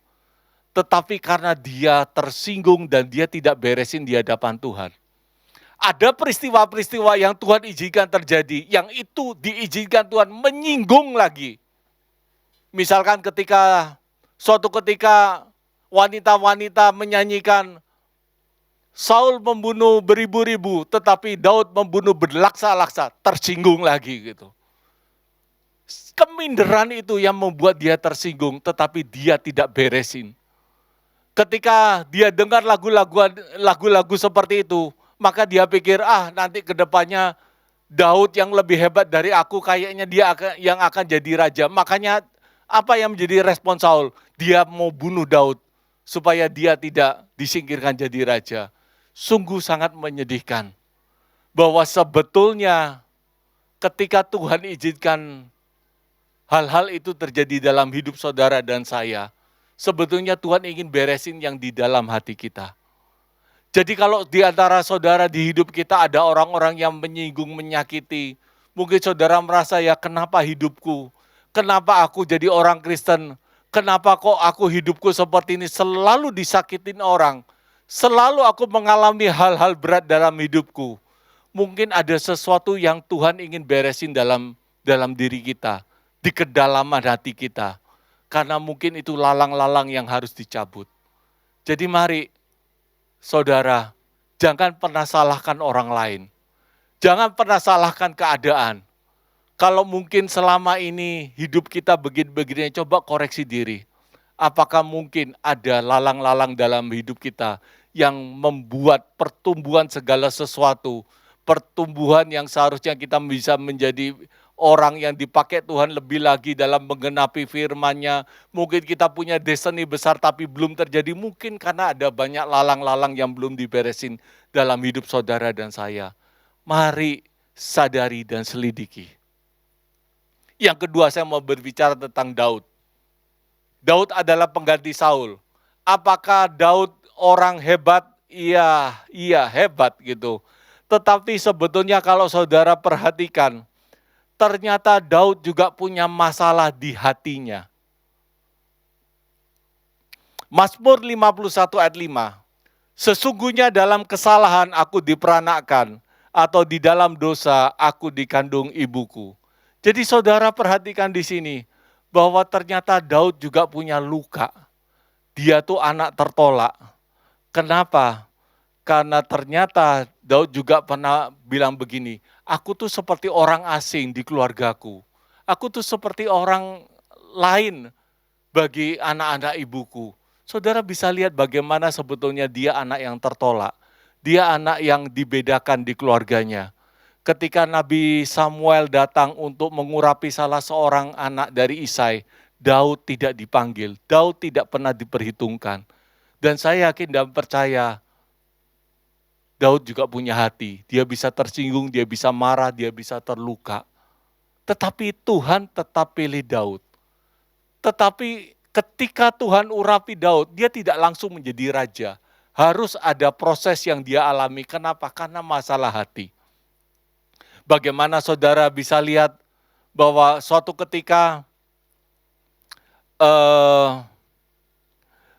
Tetapi karena dia tersinggung dan dia tidak beresin di hadapan Tuhan. Ada peristiwa-peristiwa yang Tuhan izinkan terjadi, yang itu diizinkan Tuhan menyinggung lagi. Misalkan suatu ketika wanita-wanita menyanyikan, Saul membunuh beribu-ribu, tetapi Daud membunuh berlaksa-laksa, tersinggung lagi gitu. Keminderan itu yang membuat dia tersinggung, tetapi dia tidak beresin. Ketika dia dengar lagu-lagu seperti itu, maka dia pikir, nanti ke depannya Daud yang lebih hebat dari aku, kayaknya dia yang akan jadi raja. Makanya apa yang menjadi respon Saul? Dia mau bunuh Daud supaya dia tidak disingkirkan jadi raja. Sungguh sangat menyedihkan bahwa sebetulnya ketika Tuhan izinkan hal-hal itu terjadi dalam hidup saudara dan saya, sebetulnya Tuhan ingin beresin yang di dalam hati kita. Jadi kalau di antara saudara di hidup kita ada orang-orang yang menyinggung, menyakiti, mungkin saudara merasa ya kenapa hidupku, kenapa aku jadi orang Kristen, kenapa kok aku hidupku seperti ini, selalu disakitin orang, selalu aku mengalami hal-hal berat dalam hidupku. Mungkin ada sesuatu yang Tuhan ingin beresin dalam diri kita, di kedalaman hati kita. Karena mungkin itu lalang-lalang yang harus dicabut. Jadi mari, saudara, jangan pernah salahkan orang lain. Jangan pernah salahkan keadaan. Kalau mungkin selama ini hidup kita begini-begini, coba koreksi diri. Apakah mungkin ada lalang-lalang dalam hidup kita yang membuat pertumbuhan segala sesuatu, pertumbuhan yang seharusnya kita bisa menjadi orang yang dipakai Tuhan lebih lagi dalam menggenapi firman-Nya. Mungkin kita punya destiny besar tapi belum terjadi. Mungkin karena ada banyak lalang-lalang yang belum diberesin dalam hidup saudara dan saya. Mari sadari dan selidiki. Yang kedua saya mau berbicara tentang Daud. Daud adalah pengganti Saul. Apakah Daud orang hebat? Iya hebat gitu. Tetapi sebetulnya kalau saudara perhatikan, ternyata Daud juga punya masalah di hatinya. Mazmur 51 ayat 5. Sesungguhnya dalam kesalahan aku diperanakkan, atau di dalam dosa aku dikandung ibuku. Jadi saudara perhatikan di sini, bahwa ternyata Daud juga punya luka. Dia tuh anak tertolak. Kenapa? Karena ternyata Daud juga pernah bilang begini, aku tuh seperti orang asing di keluargaku. Aku tuh seperti orang lain bagi anak-anak ibuku. Saudara bisa lihat bagaimana sebetulnya dia anak yang tertolak. Dia anak yang dibedakan di keluarganya. Ketika Nabi Samuel datang untuk mengurapi salah seorang anak dari Isai, Daud tidak dipanggil, Daud tidak pernah diperhitungkan. Dan saya yakin dan percaya, Daud juga punya hati, dia bisa tersinggung, dia bisa marah, dia bisa terluka. Tetapi Tuhan tetap pilih Daud. Tetapi ketika Tuhan urapi Daud, dia tidak langsung menjadi raja. Harus ada proses yang dia alami. Kenapa? Karena masalah hati. Bagaimana saudara bisa lihat bahwa suatu ketika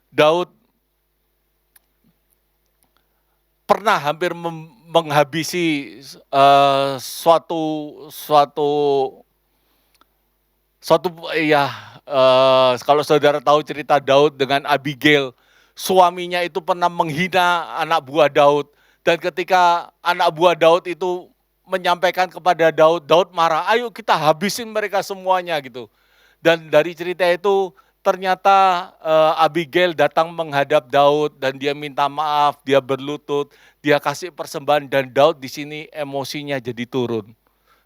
Daud pernah hampir menghabisi kalau saudara tahu cerita Daud dengan Abigail, suaminya itu pernah menghina anak buah Daud, dan ketika anak buah Daud itu menyampaikan kepada Daud, Daud marah, ayo kita habisin mereka semuanya gitu. Dan dari cerita itu ternyata Abigail datang menghadap Daud dan dia minta maaf, dia berlutut, dia kasih persembahan, dan Daud di sini emosinya jadi turun.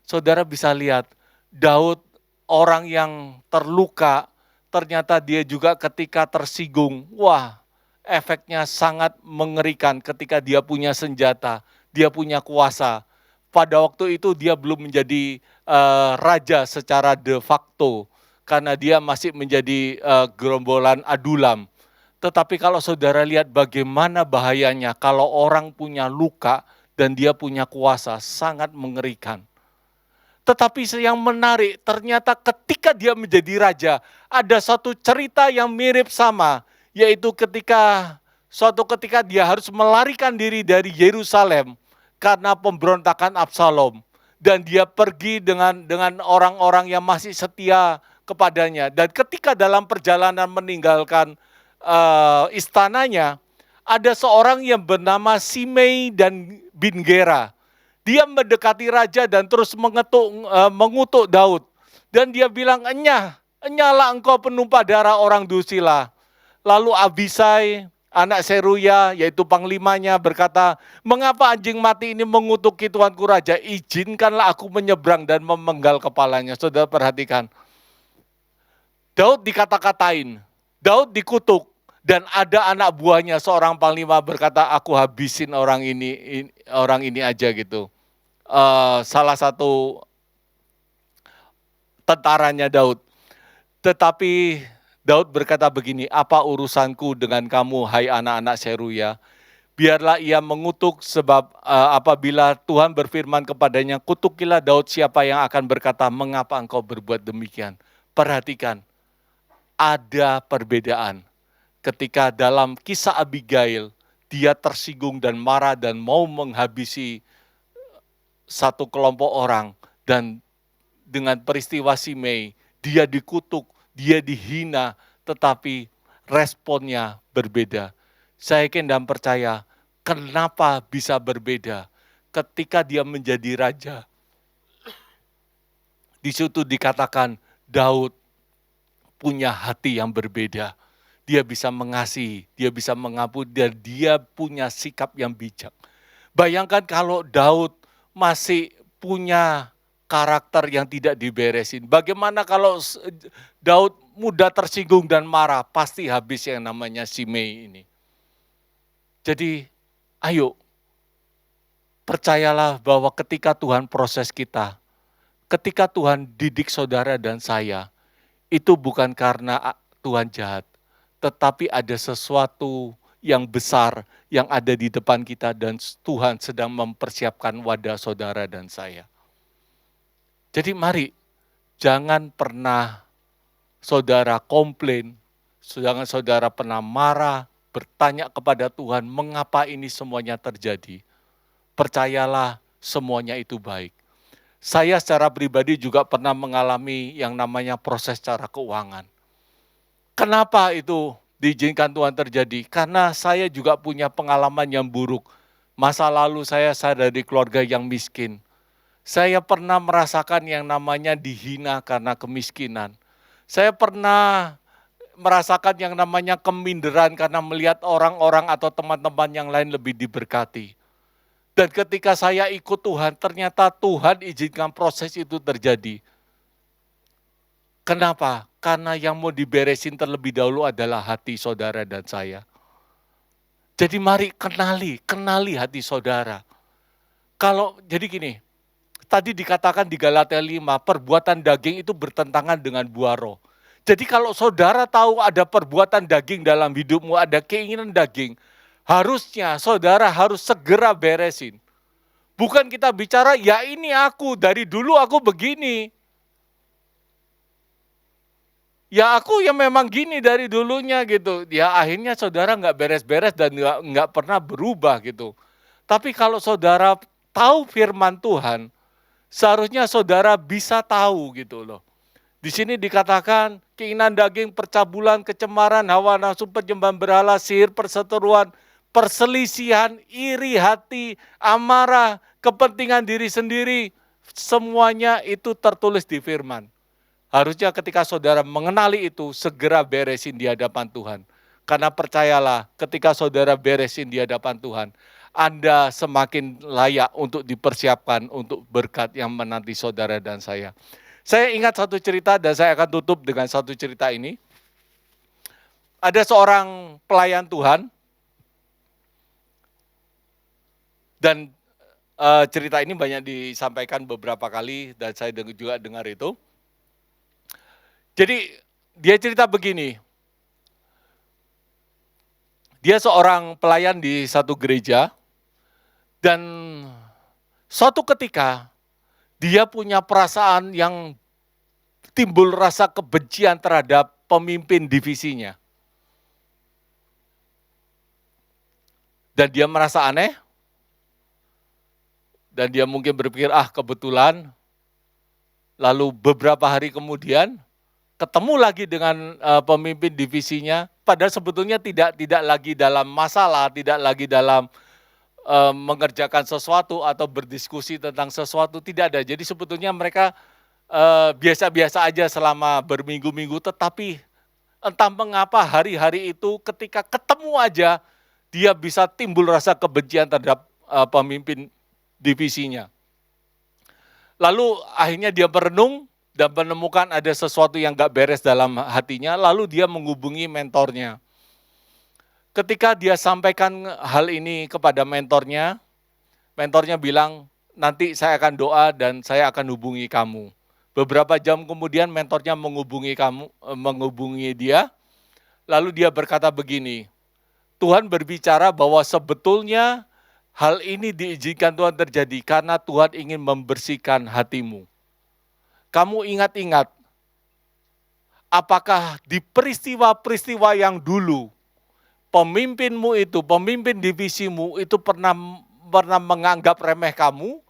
Saudara bisa lihat, Daud orang yang terluka, ternyata dia juga ketika tersinggung, wah efeknya sangat mengerikan ketika dia punya senjata, dia punya kuasa. Pada waktu itu dia belum menjadi raja secara de facto, karena dia masih menjadi gerombolan Adulam. Tetapi kalau saudara lihat bagaimana bahayanya kalau orang punya luka dan dia punya kuasa, sangat mengerikan. Tetapi yang menarik, ternyata ketika dia menjadi raja, ada satu cerita yang mirip sama, yaitu suatu ketika dia harus melarikan diri dari Yerusalem karena pemberontakan Absalom. Dan dia pergi dengan orang-orang yang masih setia kepadanya. Dan ketika dalam perjalanan meninggalkan istananya, ada seorang yang bernama Simei dan bin Gera. Dia mendekati raja dan terus mengutuk Daud. Dan dia bilang, enyalah engkau penumpah darah orang Dusila. Lalu Abisai, anak Seruya, yaitu panglimanya, berkata, mengapa anjing mati ini mengutuki tuanku raja? Izinkanlah aku menyeberang dan memenggal kepalanya. Saudara perhatikan. Daud dikata-katain, Daud dikutuk, dan ada anak buahnya seorang panglima berkata, aku habisin orang ini aja gitu. Salah satu tentaranya Daud. Tetapi Daud berkata begini, apa urusanku dengan kamu hai anak-anak Seruya? biarlah ia mengutuk sebab apabila Tuhan berfirman kepadanya, kutukilah Daud, siapa yang akan berkata, mengapa engkau berbuat demikian? Perhatikan, ada perbedaan. Ketika dalam kisah Abigail, dia tersinggung dan marah dan mau menghabisi satu kelompok orang, dan dengan peristiwa Simei, dia dikutuk, dia dihina, tetapi responnya berbeda. Saya yakin dan percaya, kenapa bisa berbeda? Ketika dia menjadi raja, di situ dikatakan Daud punya hati yang berbeda. Dia bisa mengasihi, dia bisa mengampuni, dan dia punya sikap yang bijak. Bayangkan kalau Daud masih punya karakter yang tidak diberesin. Bagaimana kalau Daud mudah tersinggung dan marah, pasti habis yang namanya Simei ini. Jadi ayo, percayalah bahwa ketika Tuhan proses kita, ketika Tuhan didik saudara dan saya, itu bukan karena Tuhan jahat, tetapi ada sesuatu yang besar yang ada di depan kita dan Tuhan sedang mempersiapkan wadah saudara dan saya. Jadi mari, jangan pernah saudara komplain, jangan saudara pernah marah, bertanya kepada Tuhan, mengapa ini semuanya terjadi? Percayalah, semuanya itu baik. Saya secara pribadi juga pernah mengalami yang namanya proses secara keuangan. Kenapa itu diizinkan Tuhan terjadi? Karena saya juga punya pengalaman yang buruk. Masa lalu saya dari keluarga yang miskin. Saya pernah merasakan yang namanya dihina karena kemiskinan. Saya pernah merasakan yang namanya keminderan karena melihat orang-orang atau teman-teman yang lain lebih diberkati. Dan ketika saya ikut Tuhan, ternyata Tuhan izinkan proses itu terjadi. Kenapa? Karena yang mau diberesin terlebih dahulu adalah hati saudara dan saya. Jadi mari kenali hati saudara. Jadi gini, tadi dikatakan di Galatia 5, perbuatan daging itu bertentangan dengan buah roh. Jadi kalau saudara tahu ada perbuatan daging dalam hidupmu, ada keinginan daging, harusnya saudara harus segera beresin. Bukan kita bicara, ya ini aku, dari dulu aku begini. Ya aku yang memang gini dari dulunya gitu. Ya akhirnya saudara nggak beres-beres dan nggak pernah berubah gitu. Tapi kalau saudara tahu firman Tuhan, seharusnya saudara bisa tahu gitu loh. Di sini dikatakan keinginan daging, percabulan, kecemaran, hawa nafsu, penyembahan berhala, sihir, perseteruan, perselisihan, iri hati, amarah, kepentingan diri sendiri, semuanya itu tertulis di firman. Harusnya ketika saudara mengenali itu, segera beresin di hadapan Tuhan. Karena percayalah, ketika saudara beresin di hadapan Tuhan, Anda semakin layak untuk dipersiapkan untuk berkat yang menanti saudara dan saya. Saya ingat satu cerita dan saya akan tutup dengan satu cerita ini. Ada seorang pelayan Tuhan, dan cerita ini banyak disampaikan beberapa kali dan saya juga dengar itu. Jadi dia cerita begini, dia seorang pelayan di satu gereja dan suatu ketika dia punya perasaan yang timbul rasa kebencian terhadap pemimpin divisinya. Dan dia merasa aneh, dan dia mungkin berpikir, kebetulan, lalu beberapa hari kemudian, ketemu lagi dengan pemimpin divisinya, padahal sebetulnya tidak lagi dalam masalah, tidak lagi dalam mengerjakan sesuatu atau berdiskusi tentang sesuatu, tidak ada. Jadi sebetulnya mereka biasa-biasa aja selama berminggu-minggu, tetapi entah mengapa hari-hari itu ketika ketemu aja, dia bisa timbul rasa kebencian terhadap pemimpin divisinya. Lalu akhirnya dia merenung, dan menemukan ada sesuatu yang gak beres dalam hatinya, lalu dia menghubungi mentornya. Ketika dia sampaikan hal ini kepada mentornya bilang, nanti saya akan doa dan saya akan hubungi kamu. Beberapa jam kemudian mentornya menghubungi dia, lalu dia berkata begini, Tuhan berbicara bahwa sebetulnya hal ini diizinkan Tuhan terjadi karena Tuhan ingin membersihkan hatimu. Kamu ingat-ingat, apakah di peristiwa-peristiwa yang dulu, pemimpinmu itu, pemimpin divisimu itu pernah menganggap remeh kamu,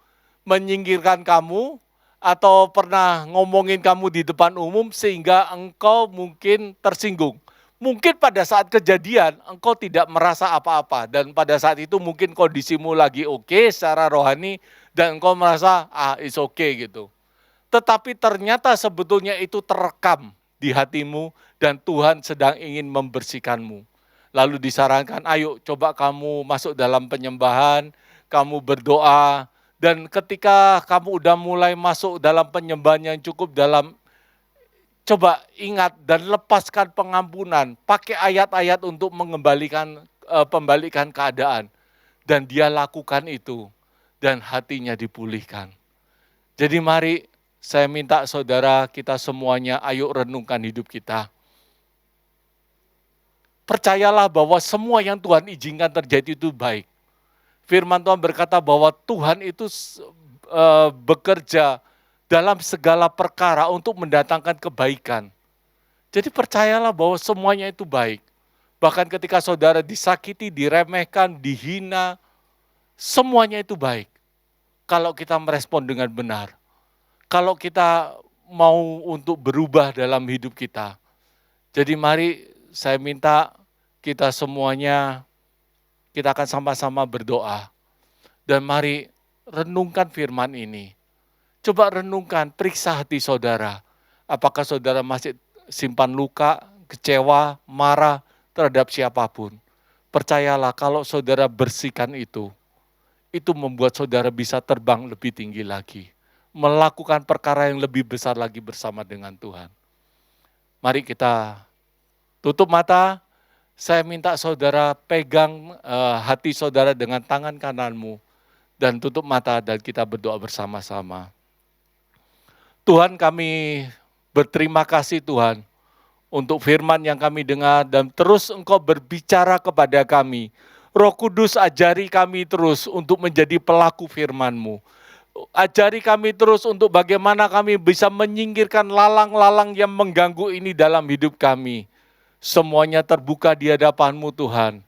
menyingkirkan kamu, atau pernah ngomongin kamu di depan umum sehingga engkau mungkin tersinggung. Mungkin pada saat kejadian engkau tidak merasa apa-apa dan pada saat itu mungkin kondisimu lagi oke secara rohani dan engkau merasa it's okay gitu. Tetapi ternyata sebetulnya itu terekam di hatimu dan Tuhan sedang ingin membersihkanmu. Lalu disarankan, ayo coba kamu masuk dalam penyembahan, kamu berdoa, dan ketika kamu udah mulai masuk dalam penyembahan yang cukup dalam, coba ingat dan lepaskan pengampunan, pakai ayat-ayat untuk pembalikan keadaan. Dan dia lakukan itu, dan hatinya dipulihkan. Jadi mari saya minta saudara kita semuanya, ayo renungkan hidup kita. Percayalah bahwa semua yang Tuhan izinkan terjadi itu baik. Firman Tuhan berkata bahwa Tuhan itu bekerja dalam segala perkara untuk mendatangkan kebaikan. Jadi percayalah bahwa semuanya itu baik. Bahkan ketika saudara disakiti, diremehkan, dihina, semuanya itu baik. Kalau kita merespon dengan benar. Kalau kita mau untuk berubah dalam hidup kita. Jadi mari saya minta kita semuanya, kita akan sama-sama berdoa. Dan mari renungkan firman ini. Coba renungkan, periksa hati saudara. Apakah saudara masih simpan luka, kecewa, marah terhadap siapapun. Percayalah kalau saudara bersihkan itu membuat saudara bisa terbang lebih tinggi lagi. Melakukan perkara yang lebih besar lagi bersama dengan Tuhan. Mari kita tutup mata. Saya minta saudara pegang hati saudara dengan tangan kananmu. Dan tutup mata dan kita berdoa bersama-sama. Tuhan, kami berterima kasih Tuhan untuk firman yang kami dengar dan terus Engkau berbicara kepada kami. Roh Kudus, ajari kami terus untuk menjadi pelaku firman-Mu. Ajari kami terus untuk bagaimana kami bisa menyingkirkan lalang-lalang yang mengganggu ini dalam hidup kami. Semuanya terbuka di hadapan-Mu Tuhan.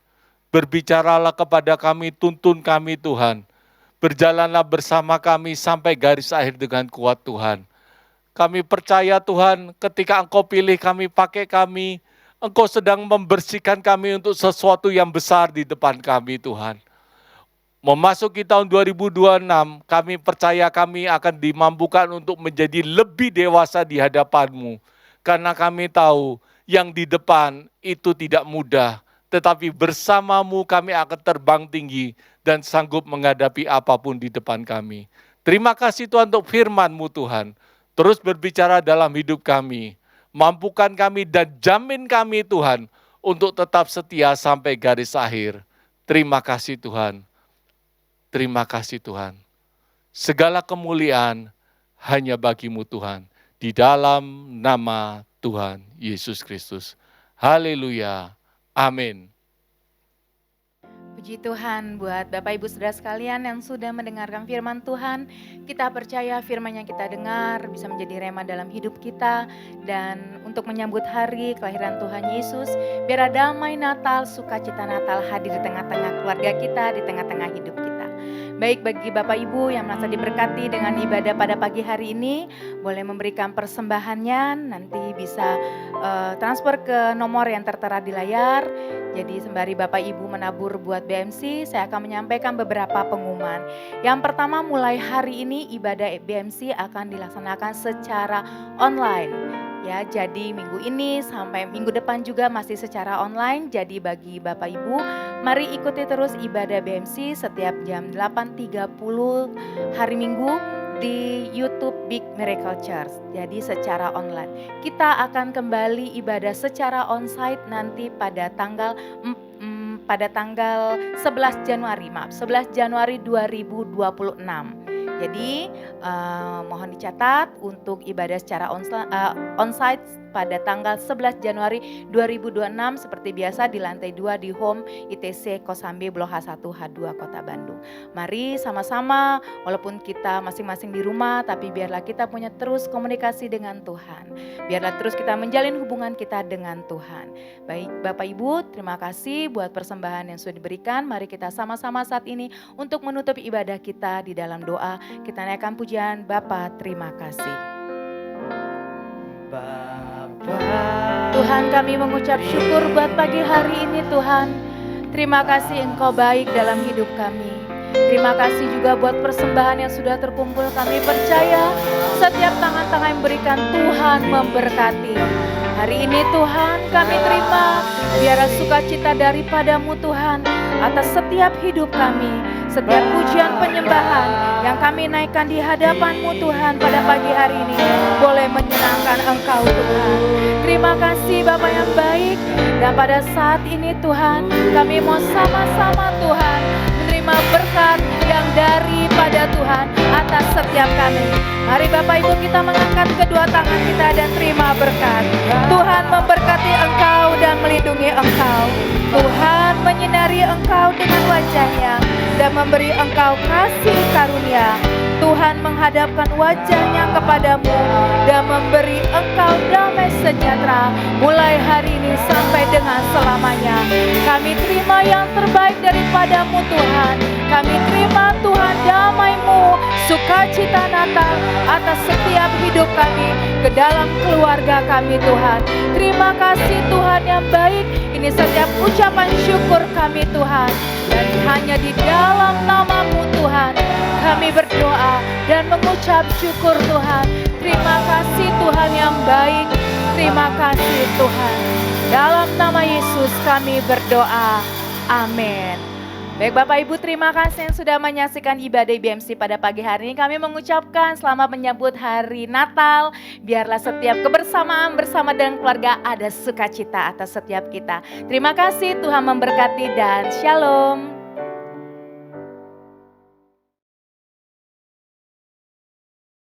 Berbicaralah kepada kami, tuntun kami Tuhan. Berjalanlah bersama kami sampai garis akhir dengan kuat Tuhan. Kami percaya Tuhan, ketika Engkau pilih kami, pakai kami, Engkau sedang membersihkan kami untuk sesuatu yang besar di depan kami Tuhan. Memasuki tahun 2026, kami percaya kami akan dimampukan untuk menjadi lebih dewasa di hadapan-Mu. Karena kami tahu yang di depan itu tidak mudah, tetapi bersama-Mu kami akan terbang tinggi dan sanggup menghadapi apapun di depan kami. Terima kasih Tuhan untuk firman-Mu Tuhan. Terus berbicara dalam hidup kami. Mampukan kami dan jamin kami Tuhan untuk tetap setia sampai garis akhir. Terima kasih Tuhan. Terima kasih Tuhan. Segala kemuliaan hanya bagi-Mu Tuhan. Di dalam nama Tuhan Yesus Kristus. Haleluya. Amin. Puji Tuhan buat Bapak Ibu Saudara sekalian yang sudah mendengarkan firman Tuhan. Kita percaya firman yang kita dengar bisa menjadi rema dalam hidup kita. Dan untuk menyambut hari kelahiran Tuhan Yesus, biar damai Natal, sukacita Natal hadir di tengah-tengah keluarga kita, di tengah-tengah hidup kita. Baik bagi Bapak Ibu yang merasa diberkati dengan ibadah pada pagi hari ini, boleh memberikan persembahannya, nanti bisa transfer ke nomor yang tertera di layar. Jadi sembari Bapak Ibu menabur buat BMC, saya akan menyampaikan beberapa pengumuman. Yang pertama, mulai hari ini ibadah BMC akan dilaksanakan secara online. Ya, jadi minggu ini sampai minggu depan juga masih secara online. Jadi bagi Bapak Ibu, mari ikuti terus ibadah BMC setiap jam 8.30 hari Minggu di YouTube Big Miracle Church. Jadi secara online. Kita akan kembali ibadah secara onsite nanti pada tanggal 11 Januari 2026. Jadi mohon dicatat untuk ibadah secara onsite pada tanggal 11 Januari 2026 seperti biasa di lantai 2 di Home ITC Kosambi Blok H1 H2 Kota Bandung. Mari sama-sama walaupun kita masing-masing di rumah tapi biarlah kita punya terus komunikasi dengan Tuhan. Biarlah terus kita menjalin hubungan kita dengan Tuhan. Baik Bapak Ibu, terima kasih buat persembahan yang sudah diberikan. Mari kita sama-sama saat ini untuk menutup ibadah kita di dalam doa. Kita naikkan pujian Bapa, terima kasih. Tuhan, kami mengucap syukur buat pagi hari ini Tuhan. Terima kasih Engkau baik dalam hidup kami. Terima kasih juga buat persembahan yang sudah terkumpul. Kami percaya setiap tangan-tangan yang berikan Tuhan memberkati. Hari ini Tuhan kami terima biarlah sukacita daripadamu Tuhan atas setiap hidup kami. Setiap pujian penyembahan yang kami naikkan di hadapan-Mu Tuhan pada pagi hari ini boleh menyenangkan Engkau Tuhan. Terima kasih Bapa yang baik. Dan pada saat ini Tuhan kami mau sama-sama Tuhan menerima berkat yang daripada Tuhan atas setiap kami. Mari Bapak Ibu kita mengangkat kedua tangan kita dan terima berkat. Tuhan memberkati engkau dan melindungi engkau. Tuhan menyinari engkau dengan wajahnya dan memberi engkau kasih karunia. Tuhan menghadapkan wajahnya kepadamu dan memberi engkau damai sejahtera mulai hari ini sampai dengan selamanya. Kami terima yang terbaik daripadamu Tuhan. Kami terima Tuhan damai-Mu, sukacita Natal atas setiap hidup kami, ke dalam keluarga kami Tuhan. Terima kasih Tuhan yang baik. Ini setiap ucapan syukur kami Tuhan. Dan hanya di dalam nama-Mu Tuhan kami berdoa dan mengucap syukur Tuhan. Terima kasih Tuhan yang baik. Terima kasih Tuhan. Dalam nama Yesus kami berdoa. Amin. Baik Bapak Ibu, terima kasih yang sudah menyaksikan ibadah BMC pada pagi hari ini. Kami mengucapkan selamat menyambut hari Natal. Biarlah setiap kebersamaan bersama dengan keluarga ada sukacita atas setiap kita. Terima kasih, Tuhan memberkati dan shalom.